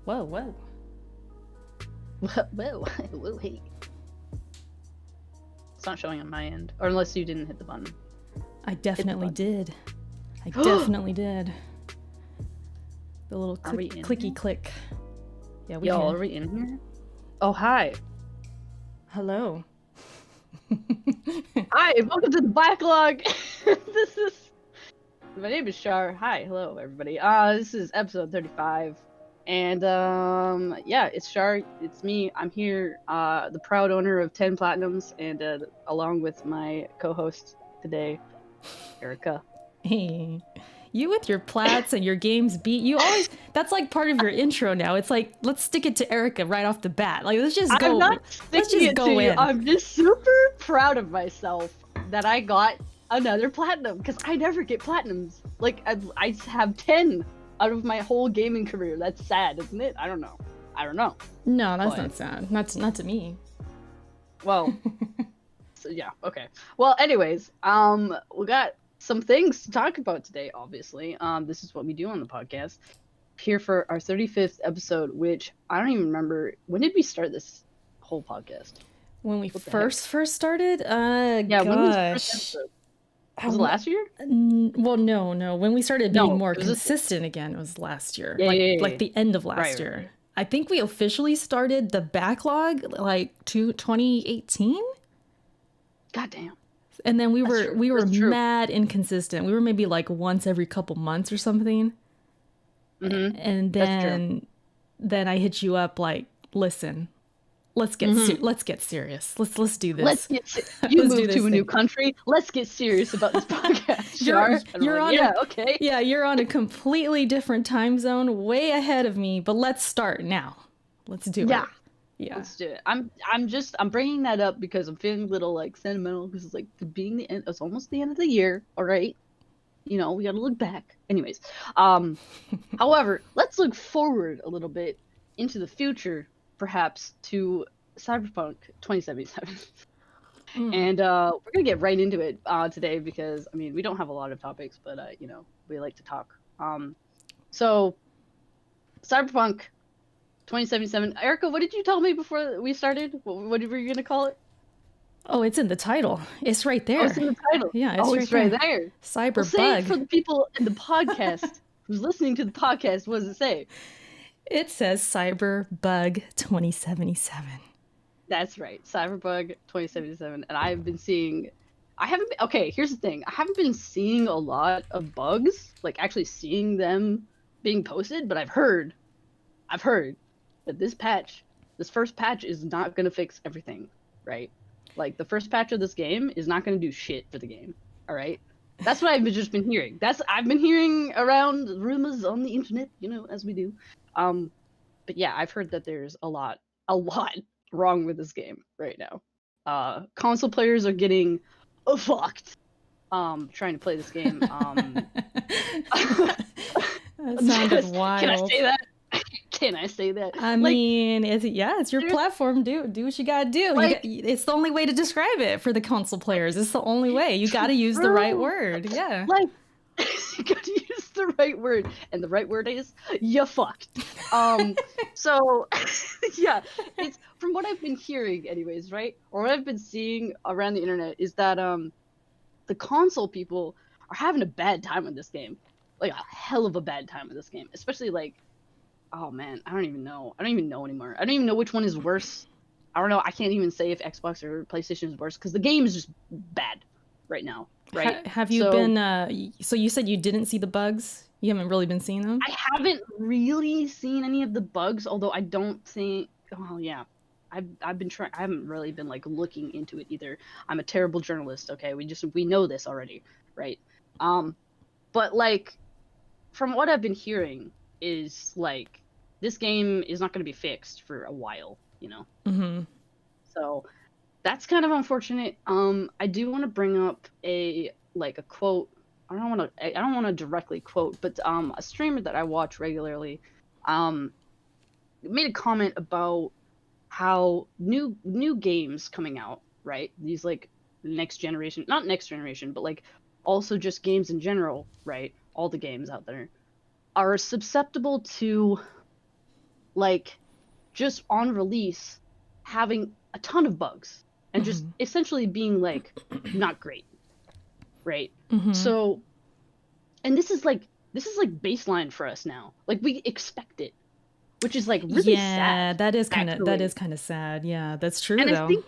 Whoa, whoa. Whoa, hey. It's not showing on my end. Or unless you didn't hit the button. I definitely did. I definitely did. The little clicky click. Yeah, we are we in here? Oh, hi. Hello. Hi, welcome to the Backlog. My name is Shar. Hi, hello everybody. This is episode 35. And yeah, it's Shar, it's me. I'm here, the proud owner of 10 platinums, and along with my co-host today, Erica. Hey. You with your plats and your games beat, you always, that's like part of your intro now. It's like, let's stick it to Erica right off the bat. Like, let's just go. I'm not sticking it to you. I'm just super proud of myself that I got another platinum, because I never get platinums. Like, I have 10 out of my whole gaming career. That's sad, isn't it? I don't know. No, that's not sad. Not to me. Well, so yeah, okay. Well, anyways, we got some things to talk about today, obviously. This is what we do on the podcast. Here for our 35th episode, which I don't even remember. When did we start this whole podcast? When we first started? Yeah, gosh. when was the first episode? Was it last year? Well, no. When we started being more consistent again, it was last year. Like the end of last year. Right. I think we officially started the Backlog like 2018. Goddamn. And then we were mad inconsistent. We were maybe like once every couple months or something. Mm-hmm. And then I hit you up like, listen, let's get serious. Let's do this. You moved to a new country. Let's get serious about this podcast. You're on a completely different time zone, way ahead of me. But let's start now. Let's do it. Yeah, let's do it. I'm bringing that up because I'm feeling a little like sentimental, because it's like being the end. It's almost the end of the year. All right, you know, we gotta look back. Anyways, however, let's look forward a little bit into the future, perhaps to Cyberpunk 2077. And we're gonna get right into it today, because I mean, we don't have a lot of topics, but you know, we like to talk. So Cyberpunk 2077. Erica, what did you tell me before we started? What were you gonna call it? Oh, it's in the title. It's right there. Oh, it's in the title. Yeah, it's right there. Cyberbug. Well, say it for the people in the podcast who's listening to the podcast. What does it say? It says Cyberbug 2077. That's right, Cyberbug 2077. And I've been seeing, okay, here's the thing. I haven't been seeing a lot of bugs, like actually seeing them being posted, but I've heard that this first patch is not going to fix everything, right? Like, the first patch of this game is not going to do shit for the game, all right? That's what I've just been hearing. I've been hearing around rumors on the internet, you know, as we do. But yeah, I've heard that there's a lot wrong with this game right now. Console players are getting fucked trying to play this game. That sounded wild. Can I say that? Can I say that? I mean, it's your platform. Do what you gotta do. Like, it's the only way to describe it for the console players. It's the only way. You gotta use the right word. Yeah. Like, you gotta use the right word, and the right word is you fucked. So yeah, it's from what I've been hearing, anyways, right? Or what I've been seeing around the internet is that the console people are having a bad time with this game, like a hell of a bad time with this game, especially like. Oh man, I don't even know anymore. I don't even know which one is worse. I don't know. I can't even say if Xbox or PlayStation is worse, because the game is just bad right now, right? Have you been, so you said you didn't see the bugs? You haven't really been seeing them? I haven't really seen any of the bugs, although I don't think, oh yeah. I've been trying, I haven't really been like looking into it either. I'm a terrible journalist, okay? We know this already, right? But like, from what I've been hearing, is like this game is not going to be fixed for a while, you know. Mm-hmm. So that's kind of unfortunate. I do want to bring up a quote. I don't want to directly quote, but a streamer that I watch regularly made a comment about how new games coming out, right? These like not next generation, but like also just games in general, right? All the games out there are susceptible to like just on release having a ton of bugs and just essentially being like not great, right? So, and this is like baseline for us now. Like we expect it, which is like really sad. That is kind of sad. Yeah, that's true and though.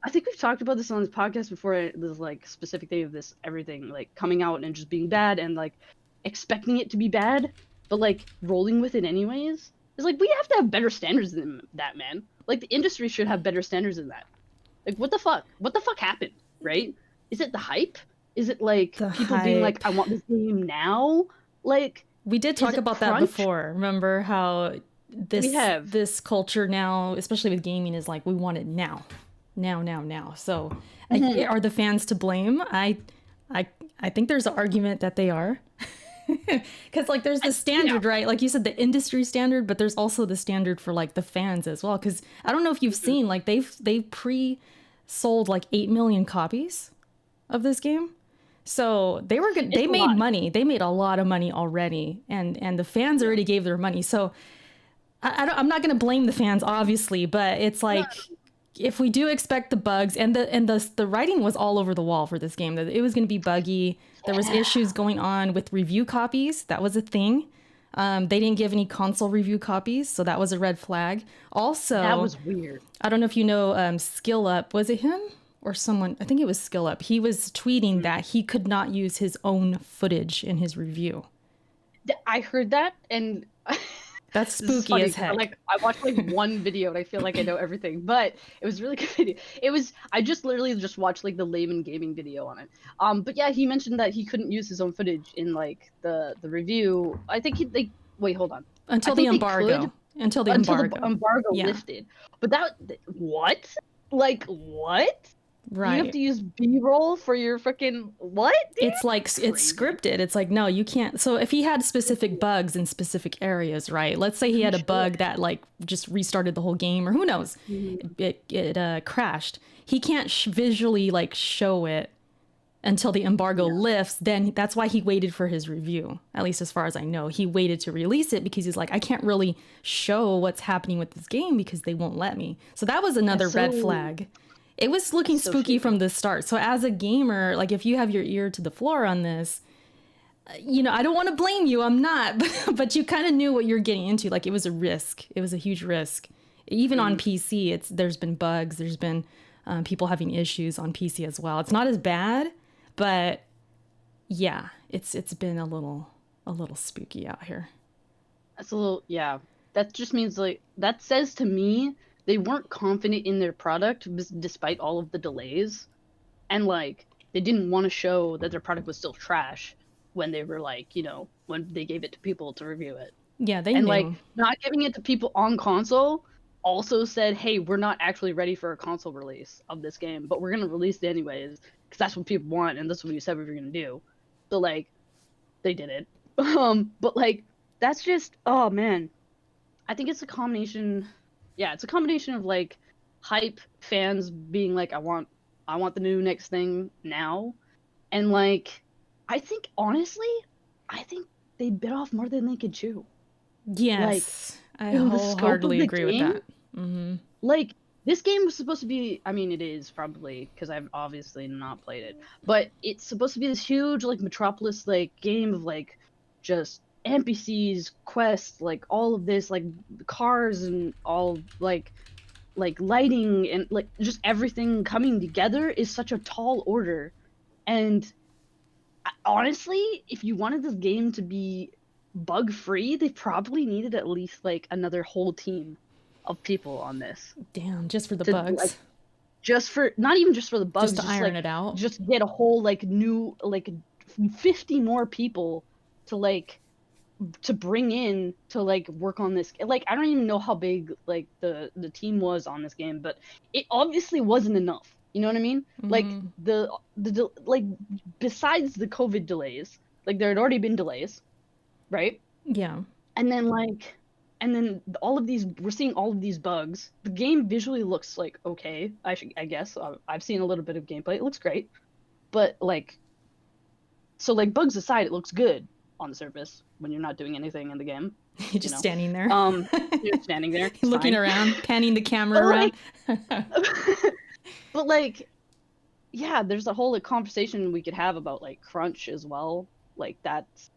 I think we've talked about this on this podcast before. This like specific thing of this everything like coming out and just being bad and like expecting it to be bad, but like rolling with it anyways. It's like we have to have better standards than that, man. Like the industry should have better standards than that. Like what the fuck? What the fuck happened? Right? Is it the hype? Is it like people being like, I want this game now? Like we did talk about that before. Remember how this culture now, especially with gaming, is like we want it now. So are the fans to blame? I think there's an argument that they are. Because like there's the standard, right? Like you said, the industry standard, but there's also the standard for like the fans as well. Because I don't know if you've seen, like they've pre-sold like 8 million copies of this game. So they were good. They made money. They made a lot of money already, and the fans already gave their money. So I'm not going to blame the fans, obviously, but it's like if we do expect the bugs and the writing was all over the wall for this game that it was going to be buggy. There was issues going on with review copies. That was a thing. They didn't give any console review copies, so that was a red flag. Also, that was weird. I don't know if you know Skill Up. Was it him? Or someone, I think it was Skill Up. He was tweeting that he could not use his own footage in his review. I heard that, and that's spooky as heck. Like I watched like one video, and I feel like I know everything, but it was really good video. I just literally just watched like the layman gaming video on it. But yeah, he mentioned that he couldn't use his own footage in like the review. I think wait, hold on. Until the embargo. Until the embargo lifted. But what? Like what? Right. You have to use B-roll for your freaking what? It's like it's scripted. It's like no, you can't. So if he had specific bugs in specific areas, right? Let's say he had a bug that like just restarted the whole game, or who knows, it crashed. He can't visually like show it until the embargo lifts. Then that's why he waited for his review. At least as far as I know, he waited to release it because he's like, I can't really show what's happening with this game because they won't let me. So that was another red flag. It was looking spooky from the start. So as a gamer, like if you have your ear to the floor on this, you know, I don't want to blame you. I'm not, but you kind of knew what you're getting into. Like it was a risk. It was a huge risk. Even on PC, there's been bugs. There's been people having issues on PC as well. It's not as bad, but yeah, it's been a little spooky out here. That's a little, yeah. That just means like that says to me they weren't confident in their product despite all of the delays, and like they didn't want to show that their product was still trash when they were like, you know, when they gave it to people to review it. Yeah, they knew. Like not giving it to people on console also said, hey, we're not actually ready for a console release of this game, but we're gonna release it anyways because that's what people want and that's what we said we were gonna do. So like they did it. But like that's just, oh man, I think it's a combination. Yeah, it's a combination of like hype, fans being like, I want the new next thing now, and like I think honestly, they bit off more than they could chew. Yes, like, I wholeheartedly agree with that. Mm-hmm. Like this game was supposed to be, I mean, it is probably because I've obviously not played it, but it's supposed to be this huge like Metropolis like game of like just NPCs, quests, like all of this, like cars and all like lighting and like just everything coming together is such a tall order. And honestly, if you wanted this game to be bug free, they probably needed at least like another whole team of people on this. Damn, just for the bugs. Like, just for not even just for the bugs, just to iron it out. Just get a whole like new like 50 more people to like to bring in to like work on this. Like I don't even know how big like the team was on this game, but it obviously wasn't enough. You know what I mean? Mm-hmm. Like the like besides the COVID delays, like there had already been delays, right? Yeah. And then all of these, we're seeing all of these bugs. The game visually looks like okay. I guess I've seen a little bit of gameplay. It looks great, but like, so like bugs aside, it looks good. on the surface when you're not doing anything in the game. You're just standing there. You're standing there, looking around, panning the camera around. But like, yeah, there's a whole like conversation we could have about like crunch as well. Like that's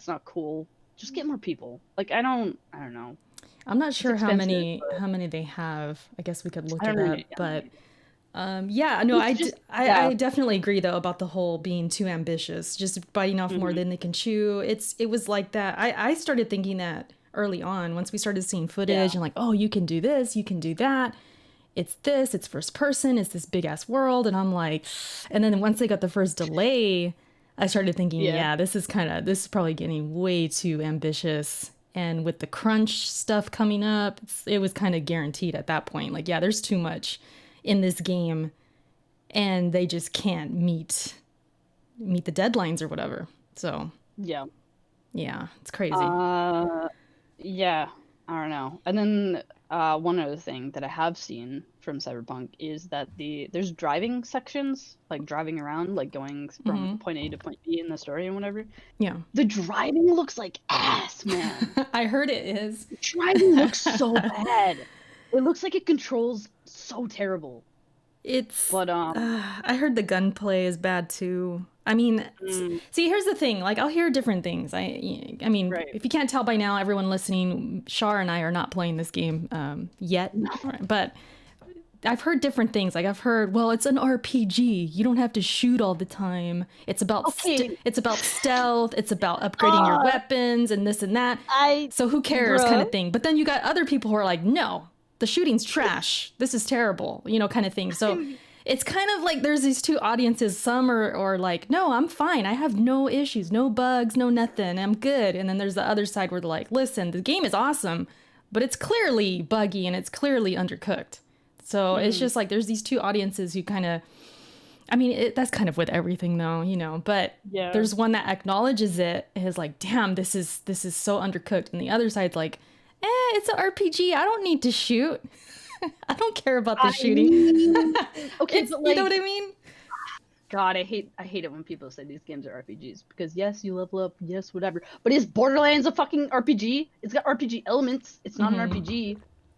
not cool. Just get more people. Like I don't know. I'm not sure how many they have. I guess we could look it up, but yeah, no, I definitely agree though about the whole being too ambitious, just biting off more than they can chew. It was like that. I started thinking that early on once we started seeing footage and like, oh, you can do this, you can do that. It's first person, it's this big ass world, and I'm like, and then once they got the first delay, I started thinking, this is probably getting way too ambitious. And with the crunch stuff coming up, it was kind of guaranteed at that point. Like, yeah, there's too much in this game, and they just can't meet the deadlines or whatever. So yeah, it's crazy. Yeah, I don't know. And then one other thing that I have seen from Cyberpunk is that there's driving sections, like driving around, like going from point A to point B in the story and whatever. Yeah. The driving looks like ass, man. I heard it is. The driving looks so bad. It looks like it controls so terrible. But I heard the gunplay is bad too. I mean, see, here's the thing. Like, I'll hear different things. I mean, if you can't tell by now, everyone listening, Shar and I are not playing this game yet. But I've heard different things. Like, I've heard, well, it's an RPG. You don't have to shoot all the time. It's about it's about stealth. It's about upgrading your weapons and this and that. So who cares, kind of thing. But then you got other people who are like, no, the shooting's trash. This is terrible, kind of thing. So it's kind of like there's these two audiences. Some are like, no, I'm fine. I have no issues, no bugs, no nothing. I'm good. And then there's the other side where they're like, listen, the game is awesome, but it's clearly buggy and it's clearly undercooked. So it's just like there's these two audiences who kind of, I mean, that's kind of with everything though, but there's one that acknowledges it and is like, damn, this is so undercooked. And the other side's like, it's an RPG. I don't need to shoot. I don't care about the shooting. Okay, but like, you know what I mean? God, I hate it when people say these games are RPGs because yes, you level up, yes, whatever. But is Borderlands a fucking RPG? It's got RPG elements. It's not an RPG.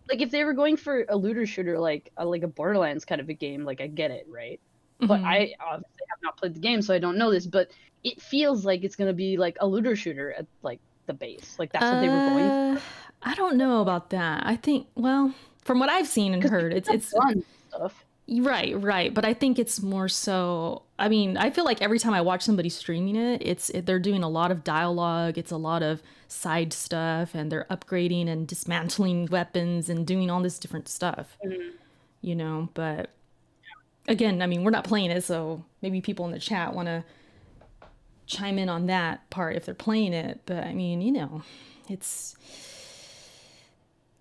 Like if they were going for a looter shooter, like a Borderlands kind of a game, like I get it, right? But I obviously have not played the game, so I don't know this. But it feels like it's gonna be like a looter shooter at like the base. Like that's what they were going for. I don't know about that. I think, well, from what I've seen and heard, it's fun stuff. Right. But I think it's more so, I mean, I feel like every time I watch somebody streaming it, they're doing a lot of dialogue. It's a lot of side stuff and they're upgrading and dismantling weapons and doing all this different stuff, but again, I mean, we're not playing it. So maybe people in the chat want to chime in on that part if they're playing it. But I mean, it's,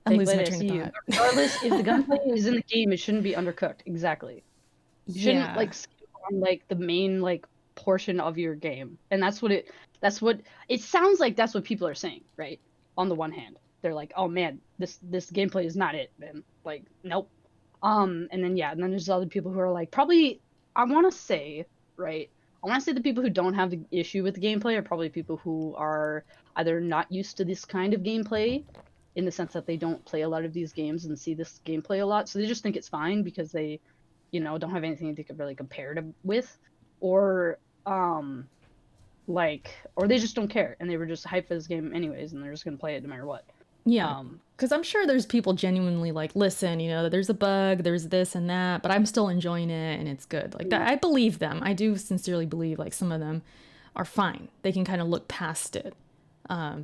I'm losing my train of thought. Regardless, if the gunplay is in the game, it shouldn't be undercooked. Exactly. You shouldn't like skip on like the main like portion of your game, and that's what it sounds like. That's what people are saying, right? On the one hand, they're like, "Oh man, this gameplay is not it," man. Like, nope. And then there's other people who are like, probably. I want to say, right? I want to say the people who don't have the issue with the gameplay are probably people who are either not used to this kind of gameplay, in the sense that they don't play a lot of these games and see this gameplay a lot, so they just think it's fine because they, don't have anything they could really compare to with, or they just don't care and they were just hyped for this game anyways and they're just gonna play it no matter what. Yeah, because I'm sure there's people genuinely like, listen, there's a bug, there's this and that, but I'm still enjoying it and it's good. Like that, I believe them. I do sincerely believe like some of them are fine. They can kind of look past it.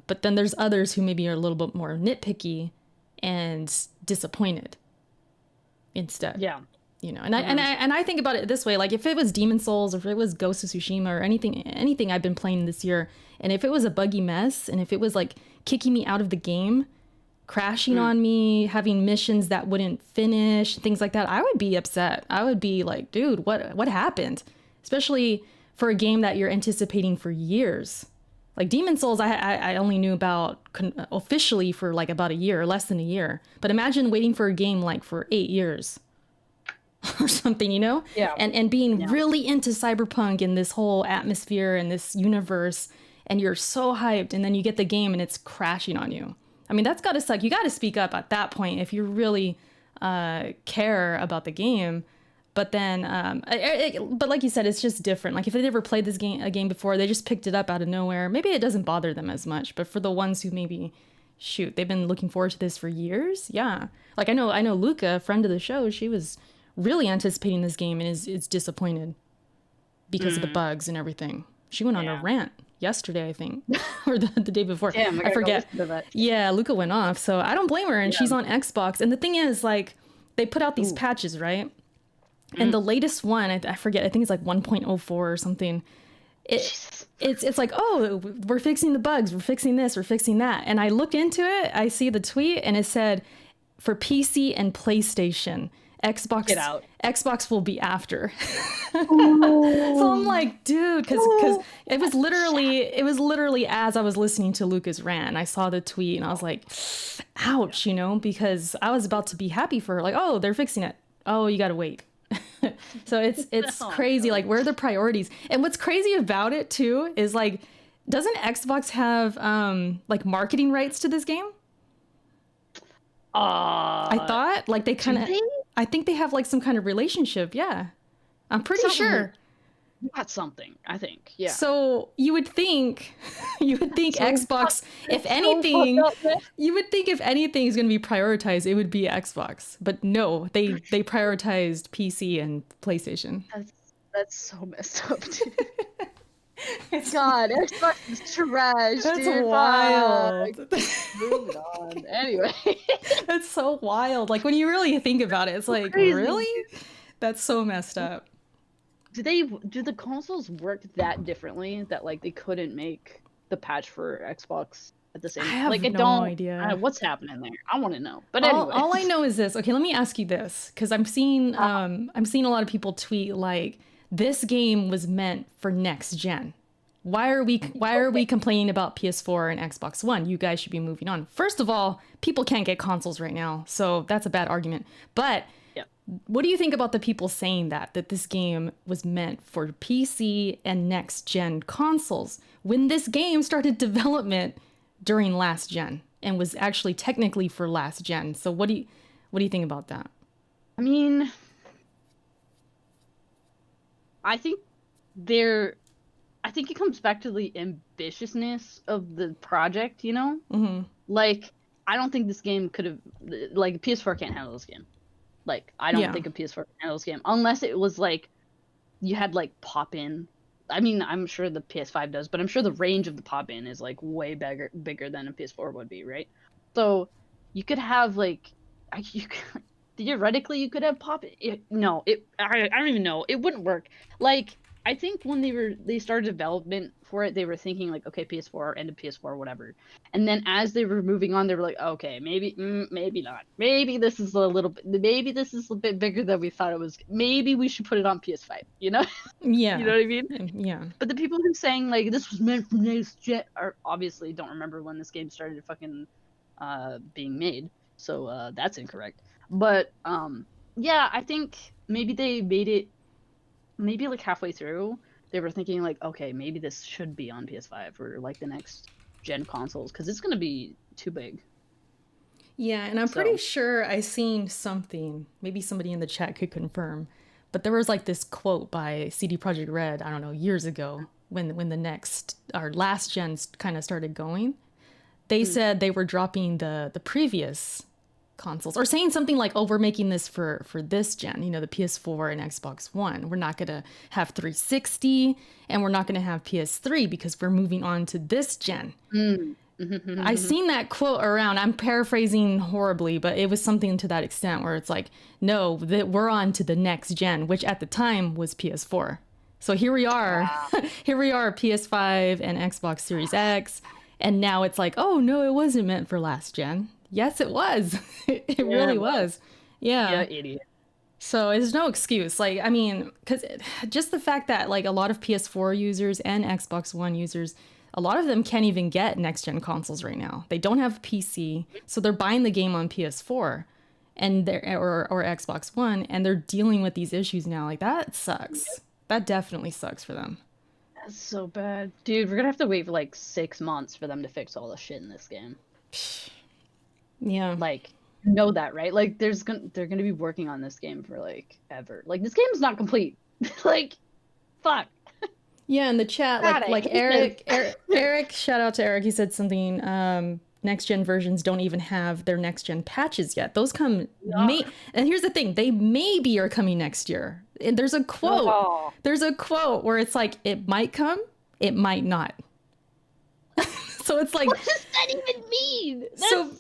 But then there's others who maybe are a little bit more nitpicky and disappointed instead. Yeah. And I think about it this way, like if it was Demon Souls or if it was Ghost of Tsushima or anything I've been playing this year, and if it was a buggy mess and if it was like kicking me out of the game, crashing on me, having missions that wouldn't finish, things like that, I would be upset. I would be like, dude, what happened? Especially for a game that you're anticipating for years. Like Demon Souls, I only knew about officially for like about a year, less than a year. But imagine waiting for a game like for 8 years or something, Yeah. And being really into Cyberpunk and this whole atmosphere and this universe and you're so hyped, and then you get the game and it's crashing on you. I mean, that's gotta suck. You gotta speak up at that point if you really care about the game. But then, but like you said, it's just different. Like if they never played this game a game before, they just picked it up out of nowhere. Maybe it doesn't bother them as much. But for the ones who maybe, shoot, they've been looking forward to this for years. Yeah, like I know Luca, a friend of the show, she was really anticipating this game and is disappointed because of the bugs and everything. She went on a rant yesterday, I think, or the day before. Damn, I forget. Yeah, Luca went off. So I don't blame her. And she's on Xbox. And the thing is, like, they put out these patches, right? And the latest one, I forget, I think it's like 1.04 or something. It's like, oh, we're fixing the bugs, we're fixing this, we're fixing that. And I look into it, I see the tweet, and it said, for PC and PlayStation, Xbox will be after. So I'm like, dude, because it was literally as I was listening to Luca's rant, I saw the tweet, and I was like, ouch, because I was about to be happy for her, like, oh, they're fixing it. Oh, you gotta wait. So it's crazy, like, where are the priorities? And what's crazy about it too is, like, doesn't Xbox have like marketing rights to this game? I thought like they kind of, I think they have like some kind of relationship. Yeah, I'm pretty sure. That's something, I think. Yeah. So you would think Xbox, if anything, you would think if anything is going to be prioritized, it would be Xbox. But no, they prioritized PC and PlayStation. That's so messed up, dude. God, Xbox is trash. That's dude. wild. Moving on. Anyway. That's so wild. Like when you really think about it, it's like, crazy. Really? That's so messed up. Do the consoles work that differently that like they couldn't make the patch for Xbox at the same time? I have no idea. What's happening there? I want to know. But anyway. All I know is this. Okay, let me ask you this, because I'm seeing a lot of people tweet like, this game was meant for next gen. Why are we complaining about PS4 and Xbox One? You guys should be moving on. First of all, people can't get consoles right now, so that's a bad argument. But what do you think about the people saying that this game was meant for PC and next gen consoles when this game started development during last gen and was actually technically for last gen? So what do you think about that? I mean, I think it comes back to the ambitiousness of the project, Mm-hmm. Like, I don't think this game could have, like, PS4 can't handle this game. Like, I don't think a PS4 can handle this game unless it was like you had like pop in. I mean, I'm sure the PS5 does, but I'm sure the range of the pop in is like way bigger than a PS4 would be, right? So you could have like, theoretically you could have pop in. I don't even know. It wouldn't work. Like, I think when they started development for it, they were thinking like, okay, PS4, end of PS4, whatever. And then as they were moving on, they were like, okay, maybe not. Maybe this is a bit bigger than we thought it was. Maybe we should put it on PS5, Yeah. You know what I mean? Yeah. But the people who are saying like this was meant for next gen are obviously don't remember when this game started fucking being made. So that's incorrect. But yeah, I think maybe they made it. Maybe like halfway through, they were thinking like, okay, maybe this should be on PS5 or like the next gen consoles because it's gonna be too big. Yeah, and I'm pretty sure I seen something. Maybe somebody in the chat could confirm, but there was like this quote by CD Projekt Red. I don't know, years ago when our last gens kind of started going. They said they were dropping the previous consoles or saying something like, oh, we're making this for this gen, the PS4 and Xbox One. We're not going to have 360 and we're not going to have PS3 because we're moving on to this gen. I seen that quote around. I'm paraphrasing horribly, but it was something to that extent where it's like, no, that we're on to the next gen, which at the time was PS4. So here we are. Here we are, PS5 and Xbox Series X. And now it's like, oh, no, it wasn't meant for last gen. Yes, it was. It really was. Yeah. Yeah, idiot. So there's no excuse. Like, I mean, because just the fact that like a lot of PS4 users and Xbox One users, a lot of them can't even get next gen consoles right now. They don't have a PC, so they're buying the game on PS4 and or Xbox One, and they're dealing with these issues now. Like, that sucks. That definitely sucks for them. That's so bad. Dude, we're gonna have to wait for like 6 months for them to fix all the shit in this game. Yeah. Like, you know that, right? Like, they're gonna be working on this game for like ever. Like, this game's not complete. Like, fuck. Yeah, in the chat, God, like Eric, shout out to Eric. He said something. Next gen versions don't even have their next gen patches yet. Those come and here's the thing, they maybe are coming next year. And there's a quote. Oh. There's a quote where it's like, it might come, it might not. So it's like, what does that even mean? So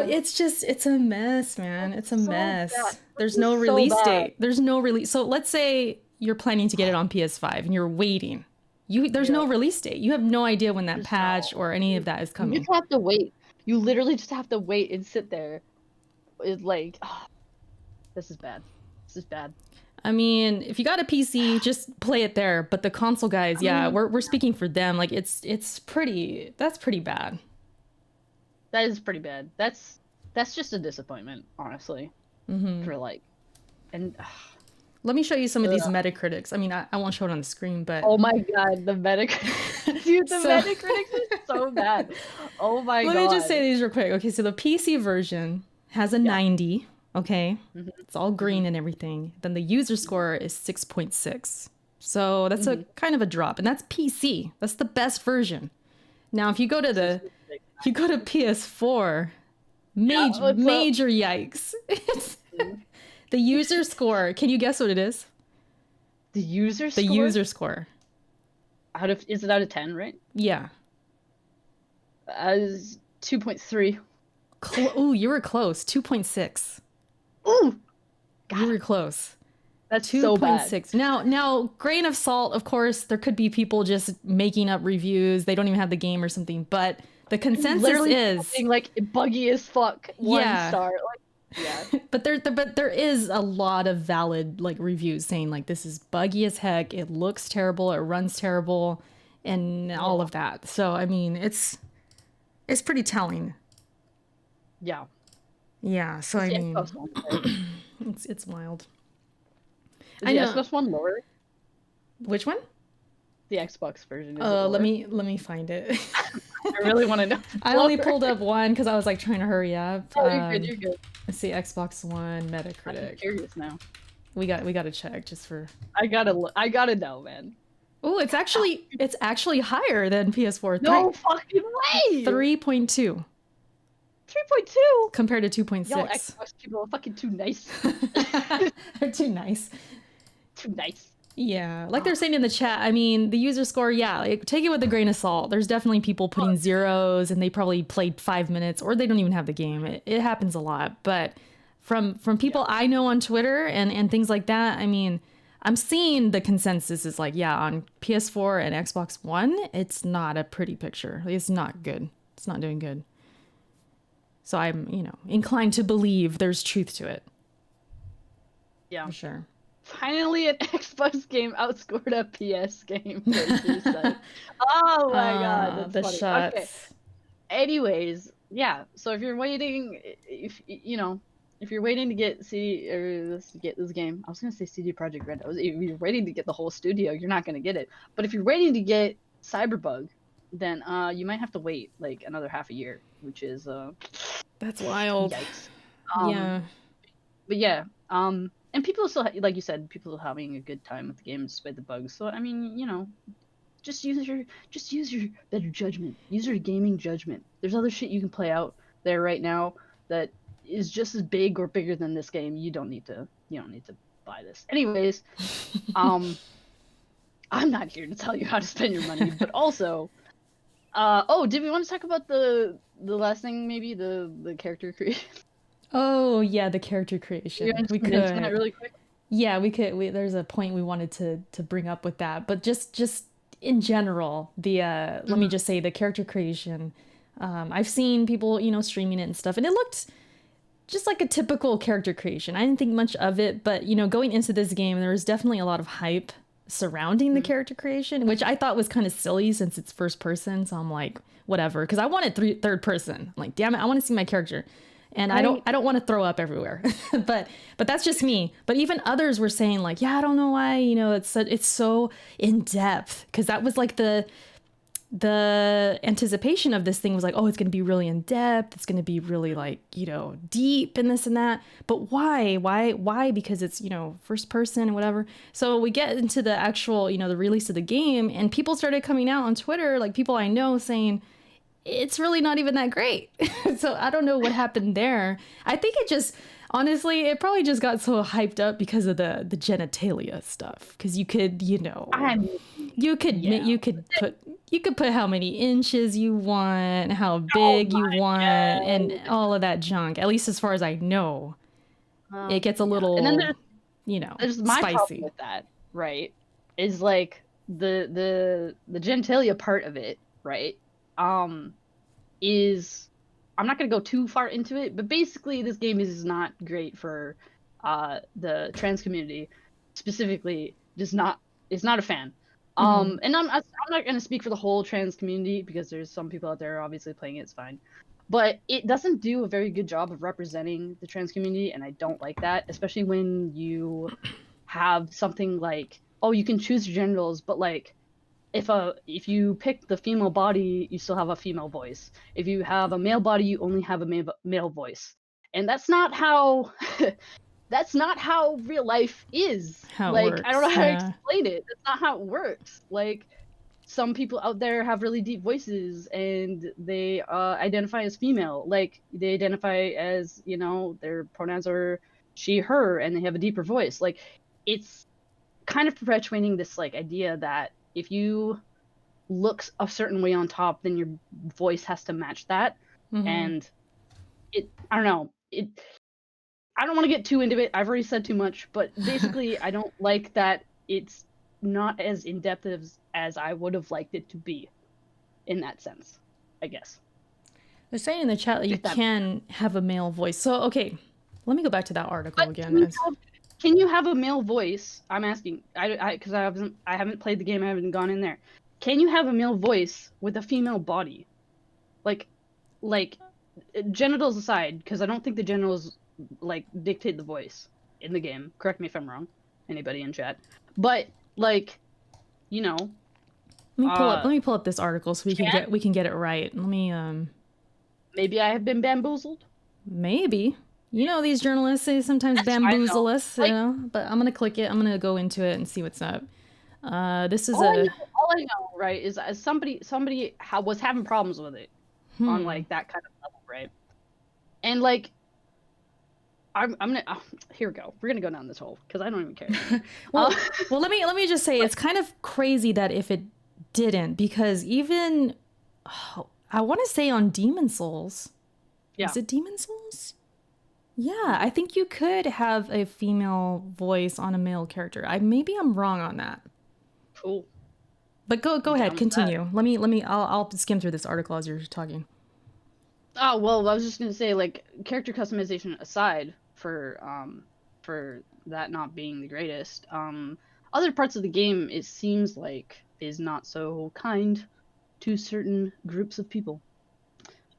it's a mess, man. It's a mess. Bad. There's no release date. There's no release. So let's say you're planning to get it on PS5 and you're waiting. There's no release date. You have no idea when that patch or any of that is coming. You just have to wait. You literally just have to wait and sit there. It's like, this is bad. This is bad. I mean, if you got a PC, just play it there. But the console guys, we're speaking for them. Like that's pretty bad. That is pretty bad. That's just a disappointment, honestly. For like, and. Let me show you some of these Metacritics. I mean, I won't show it on the screen, but... Oh my god, the Metacritics. Dude, the Metacritics is so bad. Oh my god. Let me just say these real quick. Okay, so the PC version has a 90, okay? It's all green and everything. Then the user score is 6.6. So that's a kind of a drop. And that's PC. That's the best version. Now, if you go to PS4, major yikes. The user score, can you guess what it is? The user score? The user score. Is it out of 10, right? Yeah. 2.3. Ooh, you were close. 2.6. Ooh! God. You were close. That's 2.6. So bad. Now, grain of salt, of course, there could be people just making up reviews. They don't even have the game or something, but the consensus is... like, buggy as fuck. 1 star. Like, yeah. but there is a lot of valid like reviews saying like this is buggy as heck, it looks terrible, it runs terrible, and all of that. So I mean, it's pretty telling. Yeah. So I mean, it's wild. Is the Xbox One lower? Which one? The Xbox version. Let me find it. I really want to know. I only pulled up one because I was like trying to hurry up. Oh, you're good. Let's see, Xbox One Metacritic. I'm curious now. We got to check just for. I gotta know, man. Oh, it's actually higher than PS4. No fucking way. 3.2. 3.2 compared to 2.6. Y'all Xbox people are fucking too nice. They're too nice. Too nice. Yeah, like they're saying in the chat, I mean, the user score, like, take it with a grain of salt. There's definitely people putting zeros and they probably played 5 minutes or they don't even have the game. It happens a lot. But from people I know on Twitter and things like that, I mean, I'm seeing the consensus is like, on PS4 and Xbox One, it's not a pretty picture. It's not good. It's not doing good. So I'm, inclined to believe there's truth to it. Yeah. For sure. Finally, an Xbox game outscored a PS game. Oh my god, that's funny. Shots. Okay. Anyways, so if you're waiting, if you're waiting to get this game, I was gonna say CD Projekt Red. If you're waiting to get the whole studio, you're not gonna get it. But if you're waiting to get Cyberbug, then you might have to wait like another half a year, which is that's wild. Yikes. But and people still, like you said, people are having a good time with the game despite the bugs. So I mean, just use your better judgment. Use your gaming judgment. There's other shit you can play out there right now that is just as big or bigger than this game. You don't need to buy this. Anyways, I'm not here to tell you how to spend your money, but also, did we want to talk about the last thing, maybe the character creation? Oh yeah, the character creation. We could it really quick. Yeah, we could. There's a point we wanted to bring up with that, but just in general, let me just say the character creation. I've seen people, streaming it and stuff, and it looked just like a typical character creation. I didn't think much of it, but going into this game, there was definitely a lot of hype surrounding the character creation, which I thought was kind of silly since it's first person. So I'm like, whatever, because I wanted third person. I'm like, damn it, I want to see my character. and I don't want to throw up everywhere. but that's just me. But even others were saying like, yeah, I don't know why, it's so in depth, because that was like the anticipation of this thing was like, oh, it's going to be really in depth, it's going to be really like, deep and this and that. But why? Because it's, first person and whatever. So we get into the actual, the release of the game, and people started coming out on Twitter, like people I know, saying it's really not even that great. So I don't know what happened there. I think it just, honestly, it probably just got so hyped up because of the genitalia stuff. Because you could, you could put how many inches you want, how big you want, and all of that junk. At least as far as I know, it gets a little, and then there's my spicy. problem with that, right? Is like the genitalia part of it, right? Is, I'm not gonna go too far into it, but basically this game is not great for the trans community specifically. Is not a fan. And I'm not gonna speak for the whole trans community, because there's some people out there obviously playing it, it's fine, but it doesn't do a very good job of representing the trans community, and I don't like that, especially when you have something like, oh, you can choose your genitals, but like, if you pick the female body, you still have a female voice. If you have a male body, you only have a male voice. And that's not how that's not how real life is. How like, it works, I don't know how to explain it. That's not how it works. Like, some people out there have really deep voices and they identify as female. Like, they identify as, their pronouns are she, her, and they have a deeper voice. Like, it's kind of perpetuating this like idea that if you look a certain way on top, then your voice has to match that. And I don't know. I don't want to get too into it. I've already said too much, but basically I don't like that it's not as in-depth as I would have liked it to be in that sense, I guess. They're saying in the chat that you can have a male voice. So, okay, let me go back to that article again. Can you have a male voice? I'm asking, because I haven't played the game. I haven't gone in there. Can you have a male voice with a female body? Like genitals aside, because I don't think the genitals like dictate the voice in the game. Correct me if I'm wrong, anybody in chat. But like, let me pull up this article so we can get it right. Let me maybe I have been bamboozled. Maybe. These journalists, they sometimes bamboozle us, but I'm going to click it. I'm going to go into it and see what's up. This is all I know, right, is somebody was having problems with it on like that kind of level, right? And like, I'm gonna here we go. We're gonna go down this hole because I don't even care. well, let me just say, it's kind of crazy that if it didn't, because even I want to say on Demon Souls, is it Demon Souls? Yeah, I think you could have a female voice on a male character. Maybe I'm wrong on that. Cool. But go ahead, continue. I'll skim through this article as you're talking. Oh, well, I was just gonna say, like, character customization aside, for that not being the greatest, other parts of the game, it seems like, is not so kind to certain groups of people.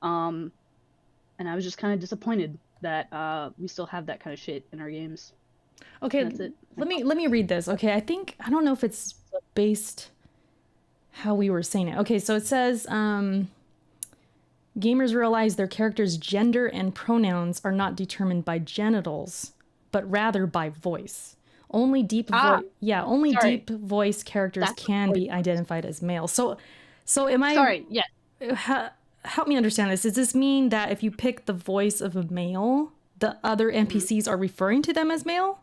And I was just kind of disappointed that we still have that kind of shit in our games. Okay, that's it. Let me read this. Okay, I don't know if it's based how we were saying it. Okay, so it says gamers realize their character's gender and pronouns are not determined by genitals, but rather by voice. Only deep voice characters can be identified as male. So am I? Sorry. Yes. Help me understand this. Does this mean that if you pick the voice of a male, the other NPCs are referring to them as male?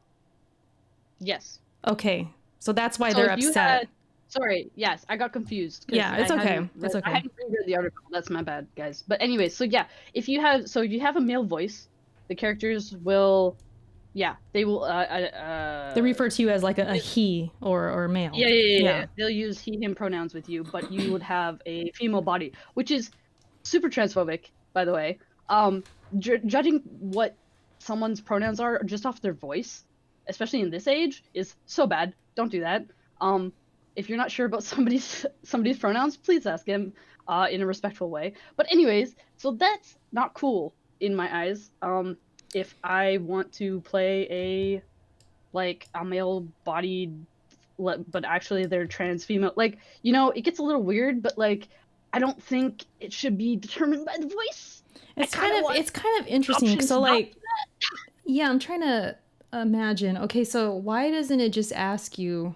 Yes. Okay. So that's why they're upset. Sorry. Yes, I got confused. Yeah, it's okay. It's okay. I haven't read the article. That's my bad, guys. But anyway, so yeah, if you have a male voice, the characters will, they will. They refer to you as like a he or male. Yeah. They'll use he/him pronouns with you, but you would have a female body, which is super transphobic, by the way. Judging what someone's pronouns are just off their voice, especially in this age, is so bad. Don't do that. If you're not sure about somebody's pronouns, please ask him in a respectful way. But anyways, so that's not cool. in my eyes. If I want to play a male-bodied, but actually they're trans female, like, you know, it gets a little weird, but like, I don't think it should be determined by the voice. It's kind of interesting. So like, yeah, I'm trying to imagine. Okay, so why doesn't it just ask you?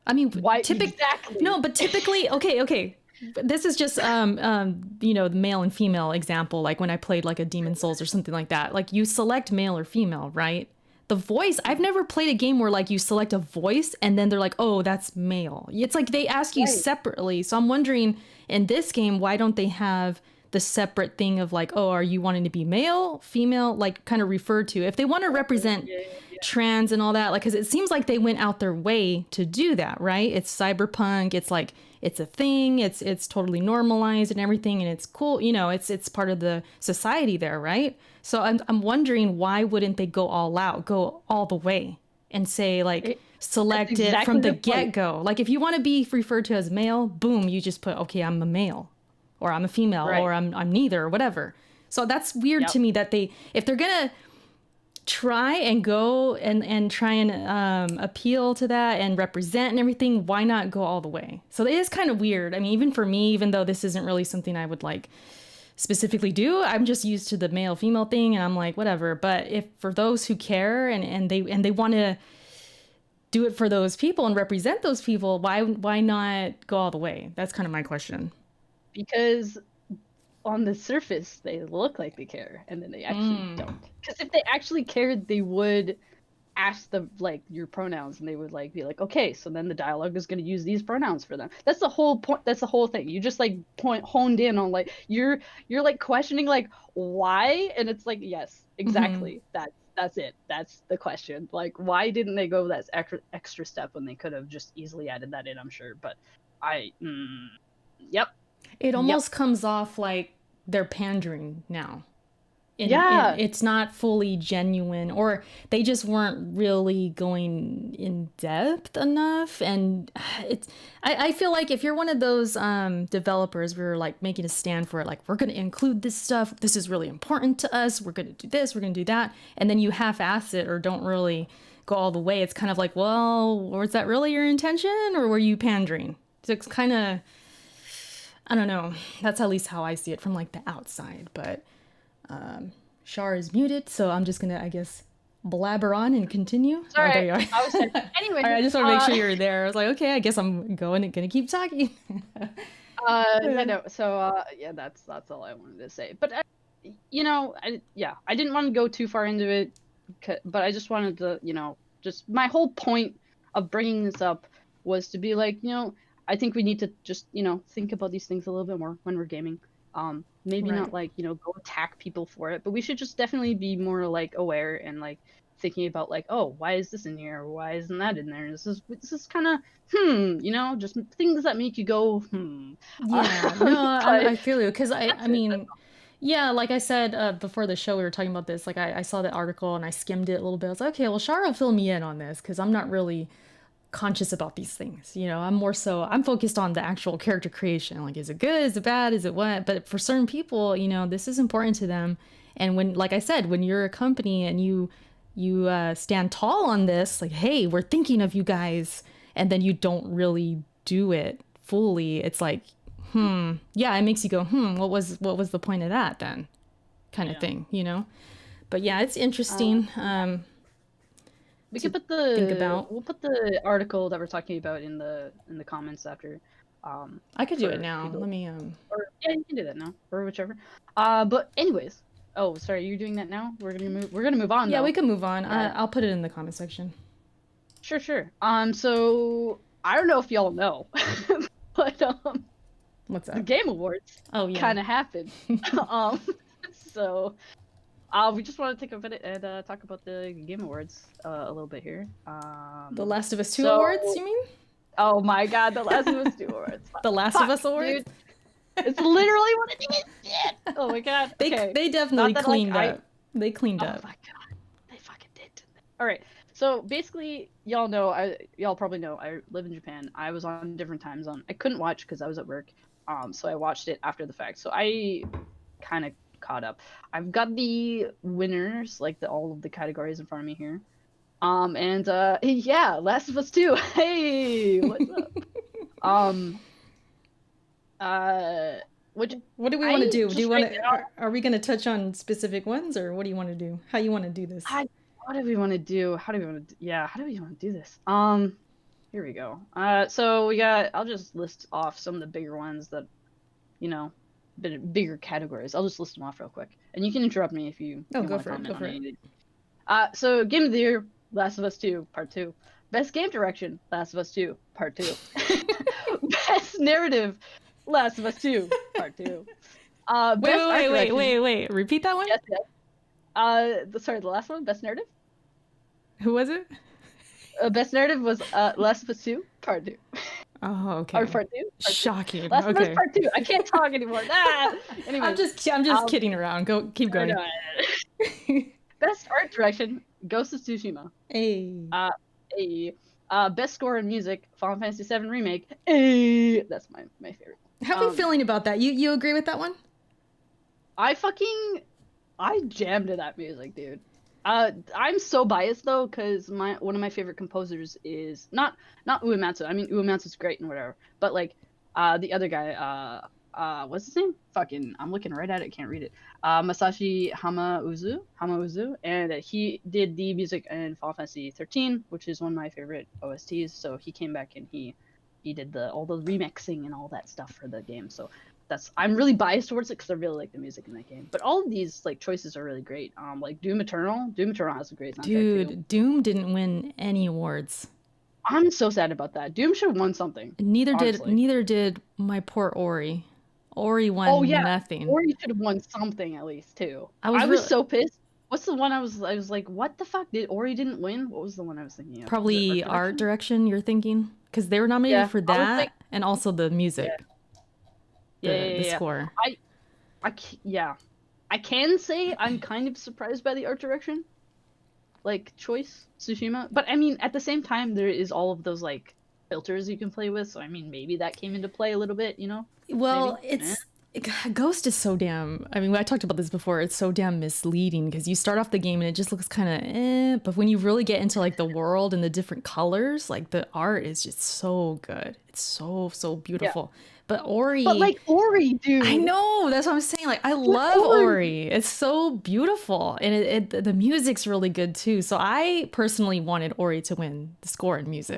I mean, why exactly? No, but typically, okay. This is just you know, the male and female example. Like when I played like a Demon Souls or something like that. Like you select male or female, right? The voice, I've never played a game where like you select a voice and then they're like, oh, that's male. It's like they ask you separately. So I'm wondering in this game, why don't they have the separate thing of like, oh, are you wanting to be male, female, like kind of referred to? If they want to represent trans and all that, like, because it seems like they went out their way to do that, right? It's cyberpunk. It's like, it's a thing. It's totally normalized and everything, and it's cool. You know, it's part of the society there, right? So I'm wondering, why wouldn't they go all out, go all the way, and say like select it from the get-go? Like if you want to be referred to as male, boom, you just put, okay, I'm a male, or I'm a female, or I'm neither, or whatever. So that's weird to me that if they're gonna try and go and try and appeal to that and represent and everything, why not go all the way? So it is kind of weird. I mean, even for me, even though this isn't really something I would like specifically do, I'm just used to the male female thing, and I'm like, whatever. But if for those who care and they want to do it for those people and represent those people, why not go all the way? That's kind of my question. Because on the surface they look like they care, and then they actually don't. Because if they actually cared, they would ask your pronouns, and they would like be like, okay, so then the dialogue is going to use these pronouns for them. That's the whole point. That's the whole thing. You just like honed in on like you're like questioning like why, and it's like, yes, exactly. That's it. That's the question. Like, why didn't they go that extra step when they could have just easily added that in? I'm sure, but yep. It almost comes off like they're pandering now. It's not fully genuine, or they just weren't really going in depth enough. And I feel like if you're one of those developers, we're like making a stand for it, like we're going to include this stuff. This is really important to us. We're going to do this. We're going to do that. And then you half-ass it or don't really go all the way. It's kind of like, well, was that really your intention, or were you pandering? So it's kind of, I don't know. That's at least how I see it from like the outside. But Shar is muted, so I'm just gonna, I guess, blabber on and continue. Sorry, there you are. Anyway, I just want to make sure you're there. I was like, okay, I guess I'm gonna keep talking. No. So yeah, that's all I wanted to say. But you know, I didn't want to go too far into it, but I just wanted to, you know, just my whole point of bringing this up was to be like, you know, I think we need to just, you know, think about these things a little bit more when we're gaming. Maybe not like, you know, go attack people for it, but we should just definitely be more like aware and like thinking about like, oh, why is this in here? Why isn't that in there? This is kind of you know, just things that make you go Yeah, no, I feel you, because I mean, yeah, like I said before the show, we were talking about this. Like I saw the article and I skimmed it a little bit. I was like, okay, well, Shar will fill me in on this because I'm not really conscious about these things. You know, I'm focused on the actual character creation. Like, is it good? Is it bad? Is it what? But for certain people, you know, this is important to them. And when, like I said, when you're a company and you stand tall on this, like, hey, we're thinking of you guys, and then you don't really do it fully, it's like, yeah, it makes you go, what was the point of that then, kind of thing, you know? But yeah, it's interesting. We could put we'll put the article that we're talking about in the comments after. I could do it now. Let me Or yeah, you can do that now, or whichever. But anyways, oh, sorry, you're doing that now. We're gonna move on. Yeah, though. We can move on. I'll put it in the comment section. Sure. So I don't know if y'all know, but what's that? The Game Awards. Oh yeah. Kind of happened. So. We just want to take a minute and talk about the Game Awards a little bit here. The Last of Us 2 awards, you mean? Oh my god, the Last of Us 2 awards. The Last of Us awards? Dude. It's literally what it is. Shit. Oh my god. They definitely cleaned up. They cleaned up. Oh my god. They fucking did. Alright. So basically, y'all probably know, I live in Japan. I was on a different time zone. I couldn't watch because I was at work. So I watched it after the fact. So I kind of caught up. I've got the winners, like all of the categories in front of me here. And yeah, Last of Us 2. Hey, what's up? What do we want to do? Do you want to? Are we going to touch on specific ones, or what do you want to do? How you want to do this? What do we want to do? How do we want to? Yeah, how do we want to do this? Here we go. So we got. I'll just list off some of the bigger ones that, you know, bigger categories. I'll just list them off real quick, and you can interrupt me if you. Oh, go for it. Go for it. So Game of the Year, Last of Us 2, Part 2. Best Game Direction, Last of Us 2, Part 2. Best Narrative, Last of Us 2, Part 2. Wait. Repeat that one? Yes. Sorry, the last one, Best Narrative? Who was it? Best Narrative was Last of Us 2, Part 2. Oh, okay. Or Part 2? Shocking. Last of Us Part 2. I can't talk anymore. Anyway, I'm just kidding around. Keep going. Best Art Direction, Ghost of Tsushima. Hey. Best Score in Music, Final Fantasy VII Remake. Hey. That's my favorite. How are you feeling about that? You agree with that one? I jammed to that music, dude. I'm so biased though, because one of my favorite composers is not Uematsu. I mean, Uematsu's great and whatever, but like the other guy, what's his name? Fucking, I'm looking right at it, can't read it. Masashi Hamauzu, and he did the music in Final Fantasy 13, which is one of my favorite OSTs. So he came back and he did all the remixing and all that stuff for the game. So I'm really biased towards it because I really like the music in that game. But all of these like choices are really great. Like Doom Eternal has a great soundtrack. Dude, too. Doom didn't win any awards. I'm so sad about that. Doom should have won something. Neither did my poor Ori. Ori won nothing. Ori should have won something at least too. I was so pissed. What's the one I was like, what the fuck? Ori didn't win? What was the one I was thinking of? Probably art direction you're thinking? Because they were nominated for that and also the music. The score. I can say I'm kind of surprised by the art direction, like choice, Tsushima. But I mean, at the same time, there is all of those like filters you can play with. So I mean, maybe that came into play a little bit, you know? Well, Ghost is so damn. I mean, I talked about this before. It's so damn misleading because you start off the game and it just looks kind of but when you really get into like the world and the different colors, like the art is just so good. It's so beautiful. Yeah. But Ori, dude. I know, that's what I'm saying. Like, I love Ori. It's so beautiful, and the music's really good too. So I personally wanted Ori to win the score and music.